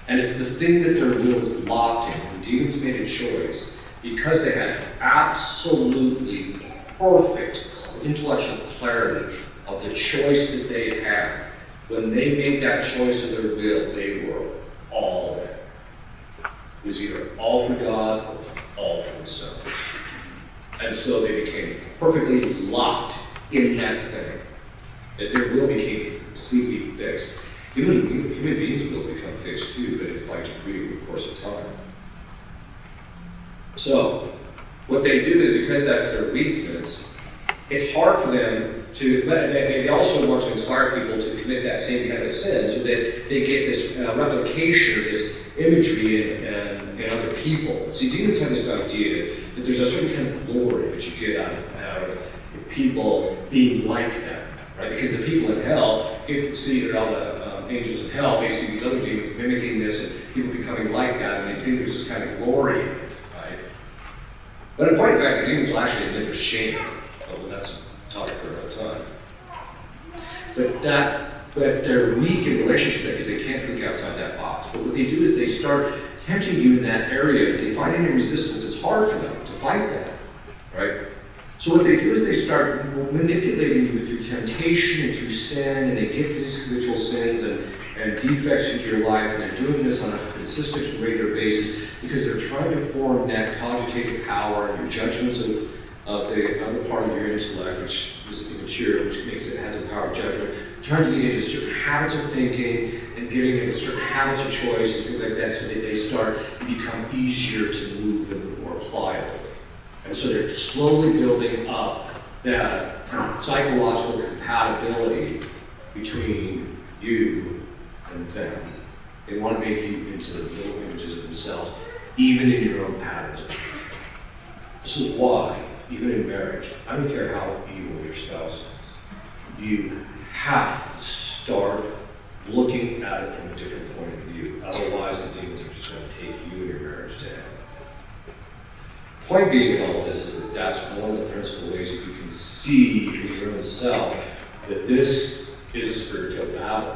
And it's the thing that their will is locked in. The demons made a choice because they had absolutely perfect intellectual clarity of the choice that they had. When they made that choice of their will, they were all in. It was either all for God or it was all for themselves. And so they became perfectly locked in that thing. That their will became completely fixed. Human beings' will become fixed too, but it's by degree over the course of time. So, what they do is because that's their weakness, it's hard for them to, but they also want to inspire people to commit that same kind of sin so that they get this replication, this imagery in other people. See, demons have this idea that there's a certain kind of glory that you get out of people being like them, right? Because the people in hell get to see all the angels in hell, they see these other demons mimicking this and people becoming like that, and they think there's this kind of glory in it, right? But in point of fact, the demons will actually admit their shame. Well, that's a topic for another time. But they're weak in relationship because they can't think outside that box. But what they do is they start tempting you in that area. If they find any resistance, it's hard for them to fight that, right? So what they do is they start manipulating you through temptation and through sin, and they get these habitual sins and defects into your life, and they're doing this on a consistent and regular basis because they're trying to form that cogitative power and your judgments of the other part of your intellect, which is immature, which has a power of judgment, trying to get into certain habits of thinking and getting into certain habits of choice and things like that, so that they start to become easier to move and more pliable. And so they're slowly building up that kind of psychological compatibility between you and them. They want to make you into the little images of themselves, even in your own patterns of thinking. This is why, even in marriage, I don't care how evil your spouse is, you have to start looking at it from a different point of view. Otherwise, the demons are just going to take you and your marriage down. Point being in all of this is that that's one of the principal ways that you can see in your own self that this is a spiritual battle.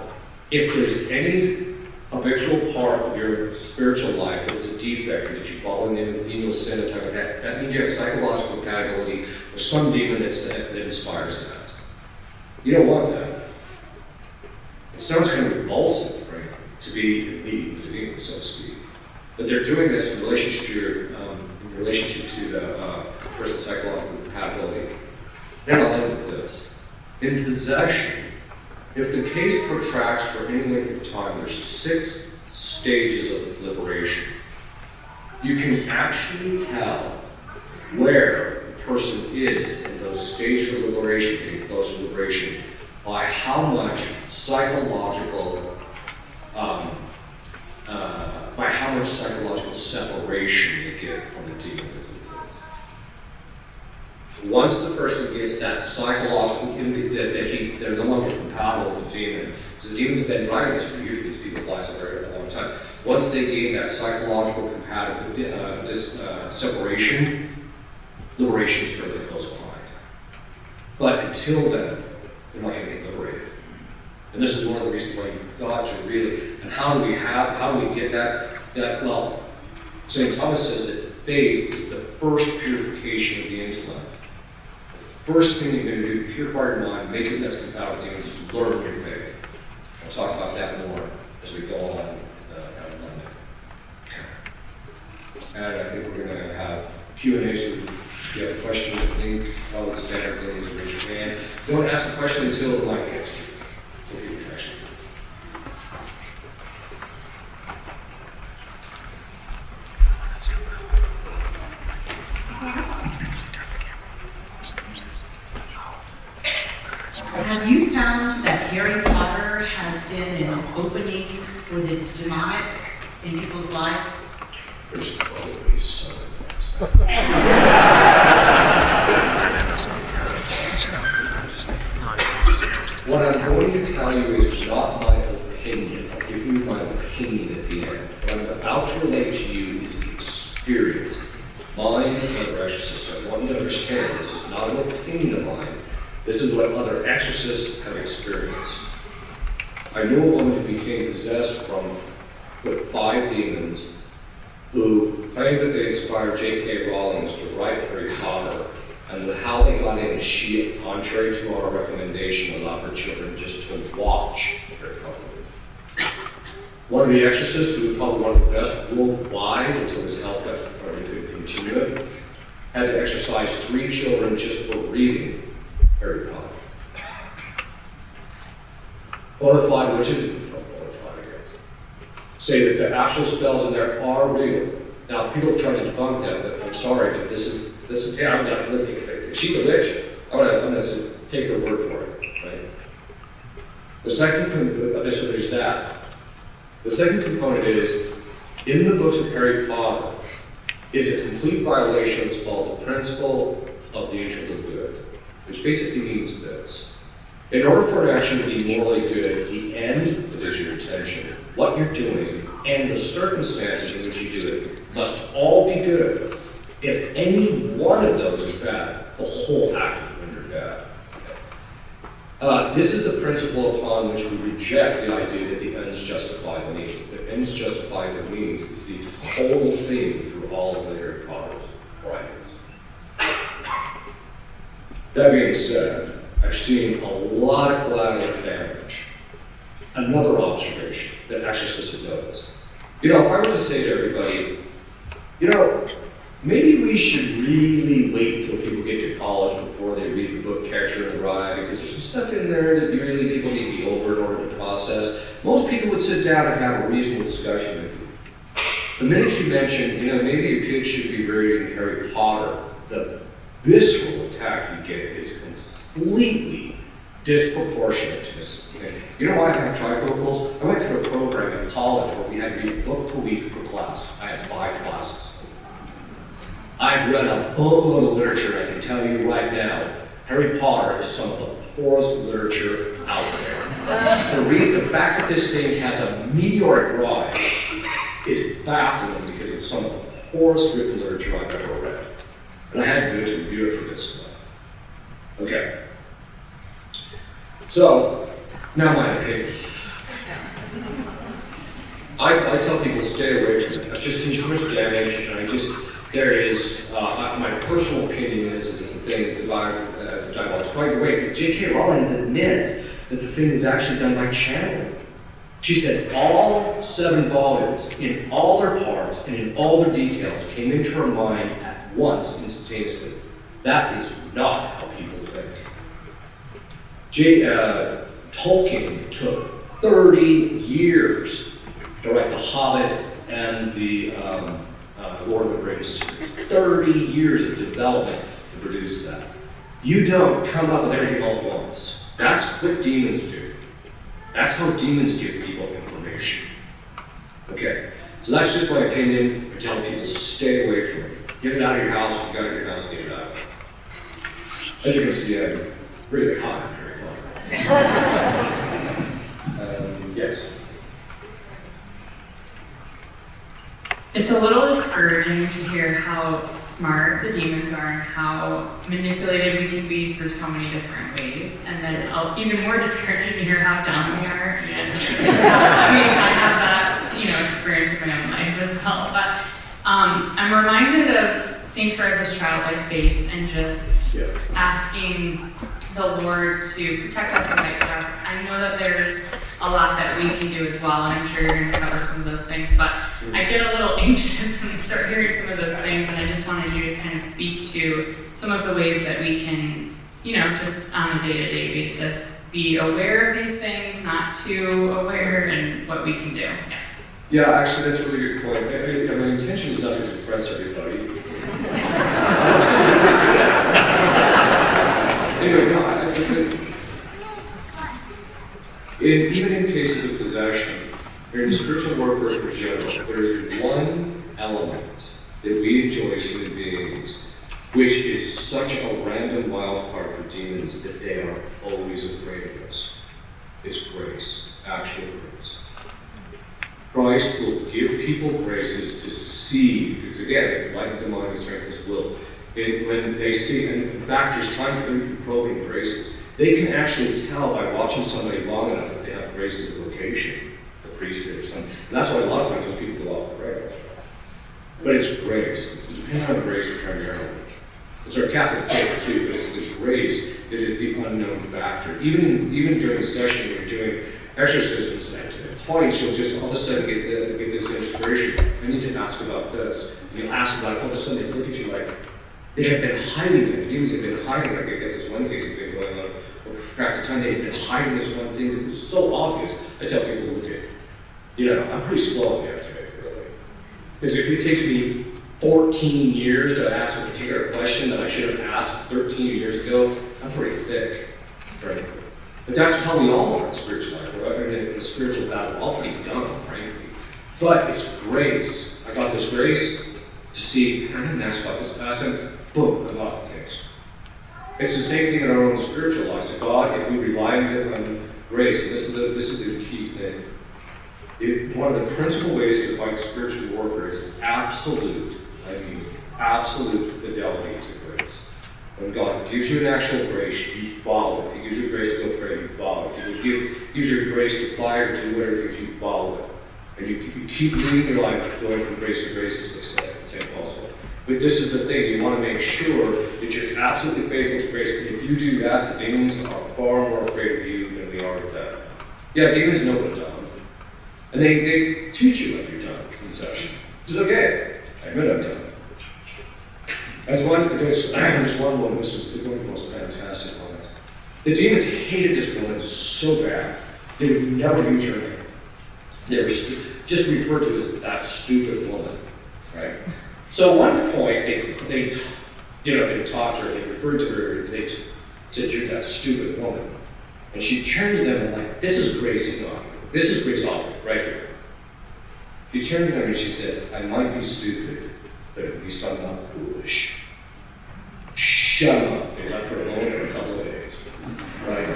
If there's any habitual part of your spiritual life that is a defect, or that you fall in the venial sin and type of that means you have psychological compatibility with some demon that inspires that. You don't want that. It sounds kind of repulsive, frankly, to be in league with the demon, so to speak. But they're doing this in relationship to the person's psychological compatibility. Now I'll end with this. In possession, if the case protracts for any length of time, there's 6 stages of liberation. You can actually tell where the person is in those stages of liberation, getting close to liberation, by how much psychological separation they get from the demon influence. Once the person gets that psychological, that they're no longer compatible with the demon, because the demons have been driving this for years in these people's lives for a long time. Once they gain that psychological compatibility, separation, liberation is fairly close behind. But until then, they're not going to get liberated. And this is one of the reasons why you've got to really, and how do we get that? Well, St. Thomas says that faith is the first purification of the intellect. The first thing you're going to do, purify your mind, make it less compatible with demons, is learn your faith. I'll talk about that more as we go on on Monday. And I think we're going to have Q&A, so if you have a question, I think probably the standard thing is raise your hand. Don't ask the question until the mic gets to you. We'll give you a question. Have you found that Harry Potter has been an opening for the demonic in people's lives? There's always something else. What I'm going to tell you is not my opinion. I'll give you my opinion at the end. What I'm about to relate to you is an experience. Mine and other exorcists. So I want you to understand this is not an opinion of mine. This is what other exorcists have experienced. I knew a woman who became possessed with 5 demons who claimed that they inspired J.K. Rowling to write Harry Potter, and how they got in, she, contrary to our recommendation, allowed her children just to watch Harry Potter. One of the exorcists, who was probably one of the best worldwide until his health got he couldn't continue it, had to exorcise 3 children just for reading Harry Potter. Bonafide, which isn't bonafide, I guess, say that the actual spells in there are real. Now, people have tried to debunk that, but I'm sorry, but this is, yeah, I'm not looking at it. If she's a witch, I'm gonna take her word for it, right? The second, so there's that. The second component is, in the books of Harry Potter, is a complete violation of what's called the principle of the integral good. which basically means this. In order for an action to be morally good, the end, that is your intention, what you're doing, and the circumstances in which you do it must all be good. If any one of those is bad, the whole act is rendered bad. This is the principle upon which we reject the idea that the ends justify the means. The ends justify the means is the total theme through all of Harry Potter's writings. That being said, I've seen a lot of collateral damage. Another observation that exorcists have noticed. If I were to say to everybody, maybe we should really wait till people get to college before they read the book Catcher in the Rye, because there's some stuff in there that really people need to be over in order to process. Most people would sit down and have a reasonable discussion with you. The minute you mention, maybe your kids should be reading Harry Potter, the visceral attack you get is completely disproportionate to this thing. You know why I have trifocals? I went through a program in college where we had to read a book per week per class. I had 5 classes. I've read a boatload of literature, and I can tell you right now, Harry Potter is some of the poorest literature out there. To read the fact that this thing has a meteoric rise is baffling because it's some of the poorest written literature I've ever read. And I had to do it to review it for this stuff. Okay. So, now my opinion. I tell people stay away from it. I've just seen too much damage, and my personal opinion is that the thing is diabolical. By the way, J.K. Rowling admits that the thing is actually done by channeling. She said all 7 volumes, in all their parts and in all their details, came into her mind at once, instantaneously. That is not how people think. Tolkien took 30 years to write The Hobbit and the Lord of the Rings series. 30 years of development to produce that. You don't come up with everything all at once. That's what demons do. That's how demons give people information. Okay, so that's just my opinion. I tell people stay away from it. Get it out of your house. If you got it in your house, get it out. As you can see, I'm really hot in Harry Potter. Yes. It's a little discouraging to hear how smart the demons are and how manipulated we can be through so many different ways. And then even more discouraging to hear how dumb we are. And I have that, experience in my own life as well. But I'm reminded of St. Teresa's childlike faith and just asking the Lord to protect us and fight for us. I know that there's a lot that we can do as well, and I'm sure you're going to cover some of those things, but I get a little anxious when I start hearing some of those things, and I just wanted you to kind of speak to some of the ways that we can, just on a day-to-day basis, be aware of these things, not too aware, and what we can do. Yeah, actually, that's a really good point. My intention is not to depress everybody. Even in cases of possession, or in spiritual warfare in general, there is one element that we enjoy as human beings, which is such a random wild card for demons that they are always afraid of us. It's grace, actual grace. Christ will give people graces to see, because again, it lightens the mind and strengthens will. When they see, and in fact, there's times when you can probe in graces. They can actually tell by watching somebody long enough if they have graces of vocation, a priesthood or something. And that's why a lot of times those people go off the rails. But it's grace. It's depending on the grace primarily. It's our Catholic faith too, but it's the grace that is the unknown factor. Even during a session when you're doing exorcisms at points, you'll just all of a sudden get this inspiration. I need to ask about this. And you'll ask about it, all of a sudden they look at you like they have been hiding it. The demons have been hiding, like I get this one case that's been going on for a time. They have been hiding this one thing that was so obvious. I tell people to look at it. I'm pretty slow on the uptake, really. Because if it takes me 14 years to ask a particular question that I should have asked 13 years ago, I'm pretty thick, right? But that's how we all are in spiritual life. We're in a spiritual battle, all pretty dumb, frankly. But it's grace. I got this grace to see, I didn't ask about this last time. Boom, I got the case. It's the same thing in our own spiritual lives. That God, if we rely on grace, and this is the key thing. One of the principal ways to fight spiritual warfare is absolute fidelity to grace. When God gives you an actual grace, you follow it. He gives you grace to go pray, you follow it. If He gives you grace to fly or do whatever things, you follow it. And you keep leading your life going from grace to grace, as they say, St. Paul said. But this is the thing, you want to make sure that you're absolutely faithful to grace. And if you do that, the demons are far more afraid of you than they are of them. Yeah, demons know what done. And they teach you like you're done in session. It's okay. I admit I'm done. There's one woman, this was one of the most fantastic moments. The demons hated this woman so bad, they would never use her name. They were just referred to as that stupid woman, right? So at one point, they talked to her, they referred to her, they said, "You're that stupid woman." And she turned to them and like, "This is Grace Enoch. This is Grace Enoch right here." She turned to them and she said, "I might be stupid, but at least I'm not foolish." Shut up. They left her alone for a couple of days. Right?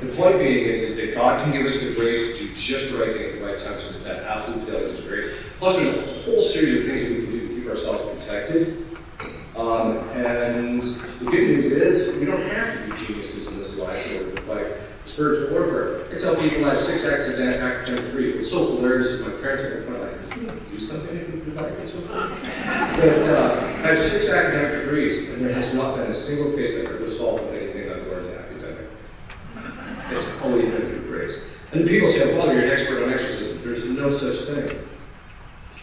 The point being is that God can give us the grace to do just the right thing at the right time, so it's that absolute fidelity to grace. Plus, there's a whole series of things that we can do to keep ourselves protected. And the good news is, we don't have to be geniuses in this life or fight spiritual warfare. I tell people I have 6 academic degrees. What's so hilarious is my parents are going to like, "Can you do something if you like this?" But I have 6 academic degrees, and there has not been a single case I've ever solved with anything I've learned academic. It's always been through grace. And people say, "Father, you're an expert on exorcism." There's no such thing.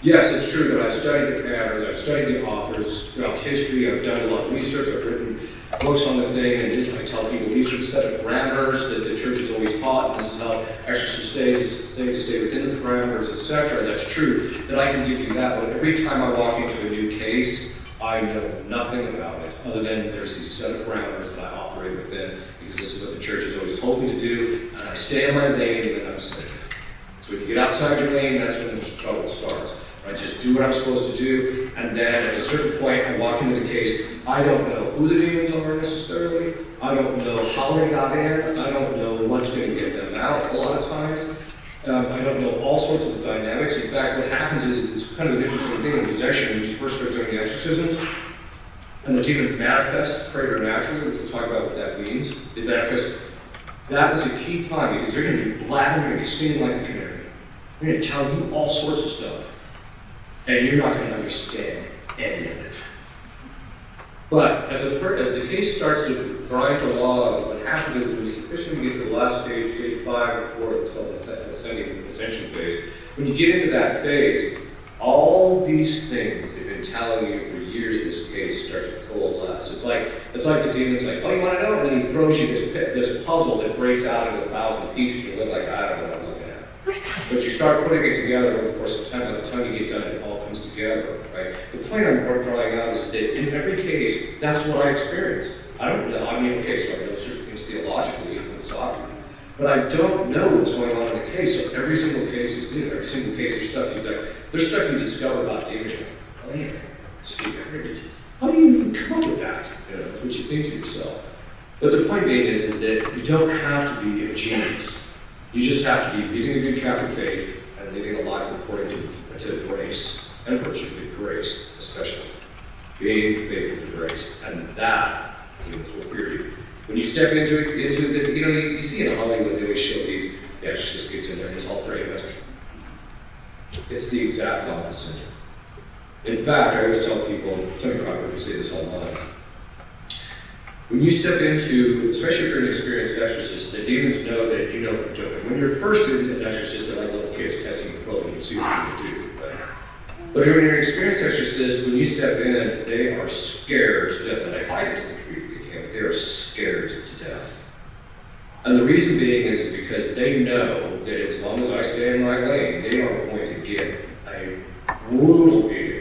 Yes, it's true that I've studied the patterns, I've studied the authors throughout history, I've done a lot of research, I've written books on the thing, and I tell people these are the set of parameters that the church has always taught, and this is how exorcists stay within the parameters, etc. That's true, that I can give you that, but every time I walk into a new case, I know nothing about it, other than there's these set of parameters that I operate within, because this is what the church has always told me to do, and I stay in my lane, and then I'm safe. So when you get outside your lane, that's when the trouble starts. I just do what I'm supposed to do, and then at a certain point, I walk into the case. I don't know who the demons are necessarily. I don't know how they got in. I don't know what's going to get them out a lot of times. I don't know all sorts of dynamics. In fact, what happens is it's kind of an interesting thing in possession when you first start doing the exorcisms, and the demon manifests preternaturally, which we'll talk about what that means. They manifest. That is a key time because they're going to be blabbing, they're going to be singing like a canary. They're going to tell you all sorts of stuff. And you're not going to understand any of it. But as the case starts to grind to law, what happens is when you sufficiently get to the last stage, stage 5 or 4, it's called the ascension phase. When you get into that phase, all these things they've been telling you for years, this case start to coalesce. It's like the demon's like, "Oh, you want to know?" And then he throws you this puzzle that breaks out into 1,000 pieces. You look like, "I don't know what I'm looking at." But you start putting it together over the course of time. By the time you get done, it all comes together, right? The point I'm drawing out is that in every case, that's what I experience. I don't know. I mean, okay, so I know certain things theologically and philosophically, but I don't know what's going on in the case. So every single case is new. Every single case, there's stuff you discover about demons. You're like, "Oh yeah, let's see. How do you even come up with that?" That's what you think to yourself. But the point being is that you don't have to be a genius. You just have to be leading a good Catholic faith and living a life according to grace and virtue, but grace especially. Being faithful to grace. And that demons will fear you. When you step into the, you see in Hollywood, they always show these, the exorcist gets in there and he's all famous. It's the exact opposite. In fact, I always tell people, Tony probably say this all the time, when you step into, especially if you're an experienced exorcist, the demons know that you know what you're doing. When you're first an exorcist, they're like little kids testing the probe, you can see what you can do. Right? But when you're an experienced exorcist, when you step in, they are scared to death. And they hide it to the degree that they can, but they are scared to death. And the reason being is because they know that as long as I stay in my lane, they are going to get a brutal beating.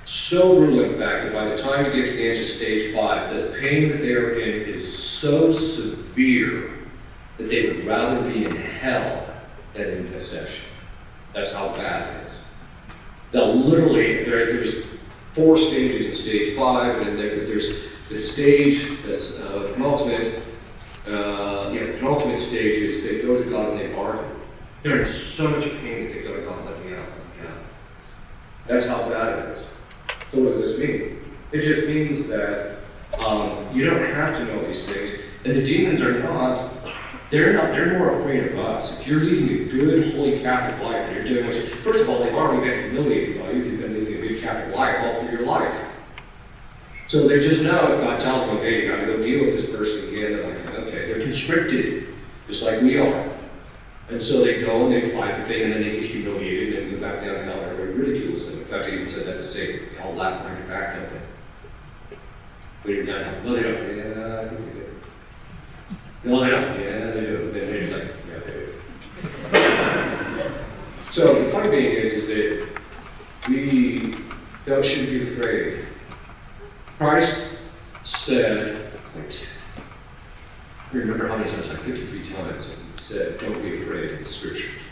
So brutal, in fact, that by the time you get to the edge of stage 5, the pain that they're in is so severe that they would rather be in hell than in possession. That's how bad it is. They'll literally, there's 4 stages in stage 5, and then there's the stage that's penultimate. The penultimate stage is they go to God and they bargain. They're in so much pain that they go to God, let me out. That's how bad it is. So what does this mean? It just means that you don't have to know these things, and the demons are not. They're more afraid of us. If you're leading a good, holy Catholic life, and you're doing what first of all, they've already been humiliated by you. You've been leading a good Catholic life all through your life. So they just know if God tells them, okay, you gotta go deal with this person again, they're like, okay, they're constricted, just like we are. And so they go and they fight the thing, and then they get humiliated, and they go back down to hell, and everybody ridicules them. In fact, I even said that to Satan. They all laugh behind your back, don't they? When you're down hell. No, they don't. Yeah, I think they do. No, they don't. Yeah, they do. Then they're just like, yeah, they do. So the point being is that we shouldn't be afraid. Christ said, I remember how many times, like 53 times, he said, don't be afraid in the scriptures.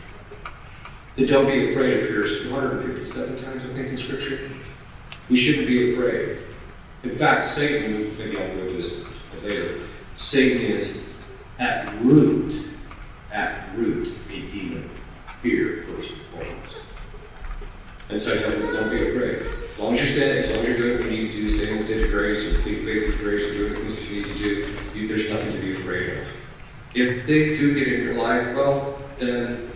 The don't be afraid appears 257 times, I think, in scripture. We shouldn't be afraid. In fact, Satan, maybe I'll go into this later, Satan is at root, a demon. Fear, first and foremost. And so I tell people, don't be afraid. As long as you're standing, as long as you're doing what you need to do, staying in the state of grace, and complete faith with grace, and doing the things that you need to do, there's nothing to be afraid of. If they do get in your life, well, then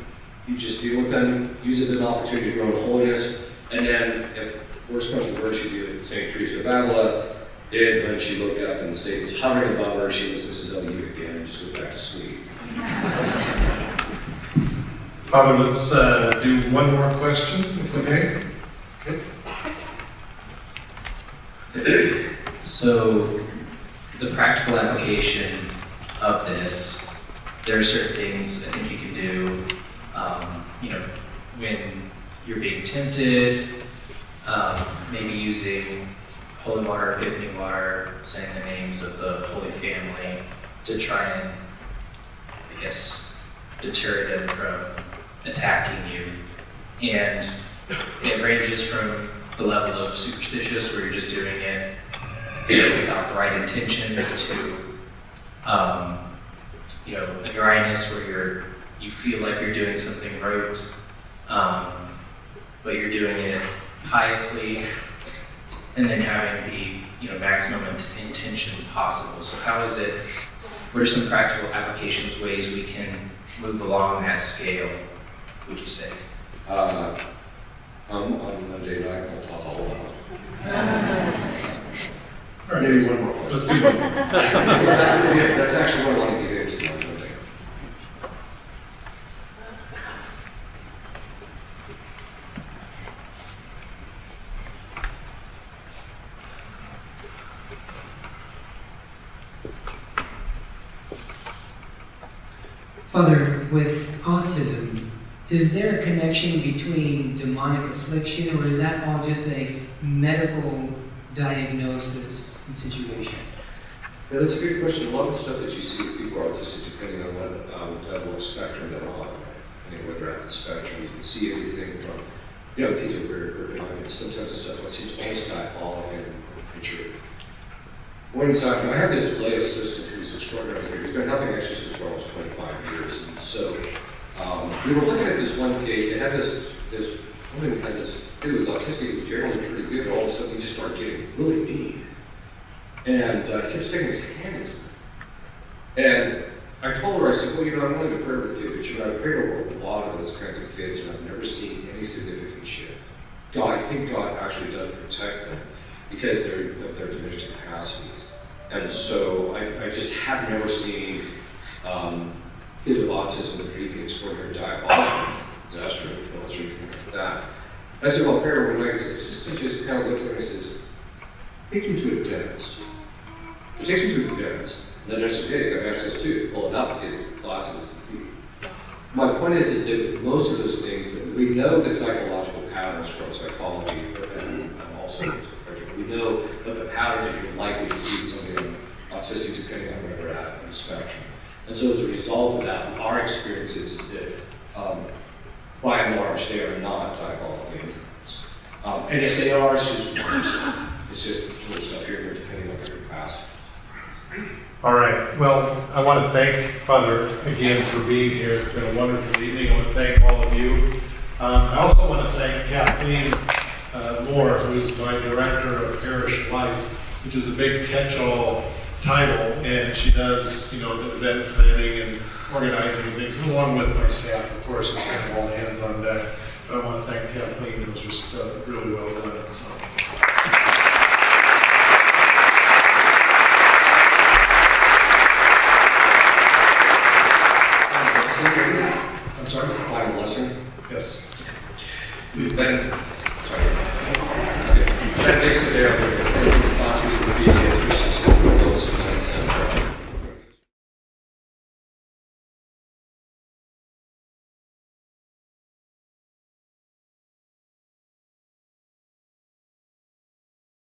you just deal with them, use it as an opportunity to grow in holiness, and then if worse comes to worse, you do it. St. Teresa of Avila did when she looked up and Satan was hovering above her, she listens to you again and just goes back to sleep. Father, let's do one more question, if okay. So, the practical application of this, there are certain things I think you can do, when you're being tempted, maybe using holy water, epiphany water, saying the names of the Holy Family to try and, I guess, deter them from attacking you. And it ranges from the level of superstitious, where you're just doing it without the right intentions, to a dryness where you feel like you're doing something rote, but you're doing it piously, and then having the maximum intention possible. So what are some practical applications, ways we can move along that scale, would you say? On Monday night, I'll talk all about it. All right, Maybe one more question. let's do one. That's actually what I want to get into on Monday. Father, with autism, is there a connection between demonic affliction, or is that all just a medical diagnosis and situation? Yeah, that's a good question. A lot of the stuff that you see with people are autistic, depending on what level of spectrum they're on. Whether they're at the spectrum, you can see everything from, kids are very organized. Sometimes the stuff seems almost diabolic in nature. One time, I have this lay assistant who's extraordinary. He's been helping exorcists for almost 25 years. And so we were looking at this one case. They had this woman had this kid who was autistic, he was generally pretty good, but all of a sudden he just started getting really mean. And he kept sticking his hand in his mouth. And I told her, I said, well, I'm willing to pray with the kid, but I've prayed over a lot of those kinds of kids, and I've never seen any significant shift. I think God actually does protect them because of their diminished capacities. And so I just have never seen kids with autism that are even extraordinary diabolical, disaster, influence, or anything like that. And I said, well, prayer would make it. Just kind of looked at me and says, take him to a dentist. It takes him to the dentist. And the nurse said, hey, he's got access too. Pull it out, kids, glasses. My point is that most of those things, that we know the psychological patterns from psychology, and also we know of the patterns that you're likely to see something autistic depending on where they're at on the spectrum. And so as a result of that, our experience is that by and large, they are not diabolically influenced. And if they are, it's just words. It's just little stuff here and there depending on their past. All right, well, I want to thank Father again for being here. It's been a wonderful evening. I want to thank all of you. I also want to thank Kathleen Moore, who's my Director of Parish Life, which is a big catch-all title, and she does, the event planning and organizing things, along with my staff, of course. It's kind of all hands on deck. But I want to thank Kathleen. It was just really well done. So. I'm sorry? Final blessing. Yes. Ben, sorry. Okay. Ben, thanks for there. It's these thoughts we see the videos, which is close to 9 December.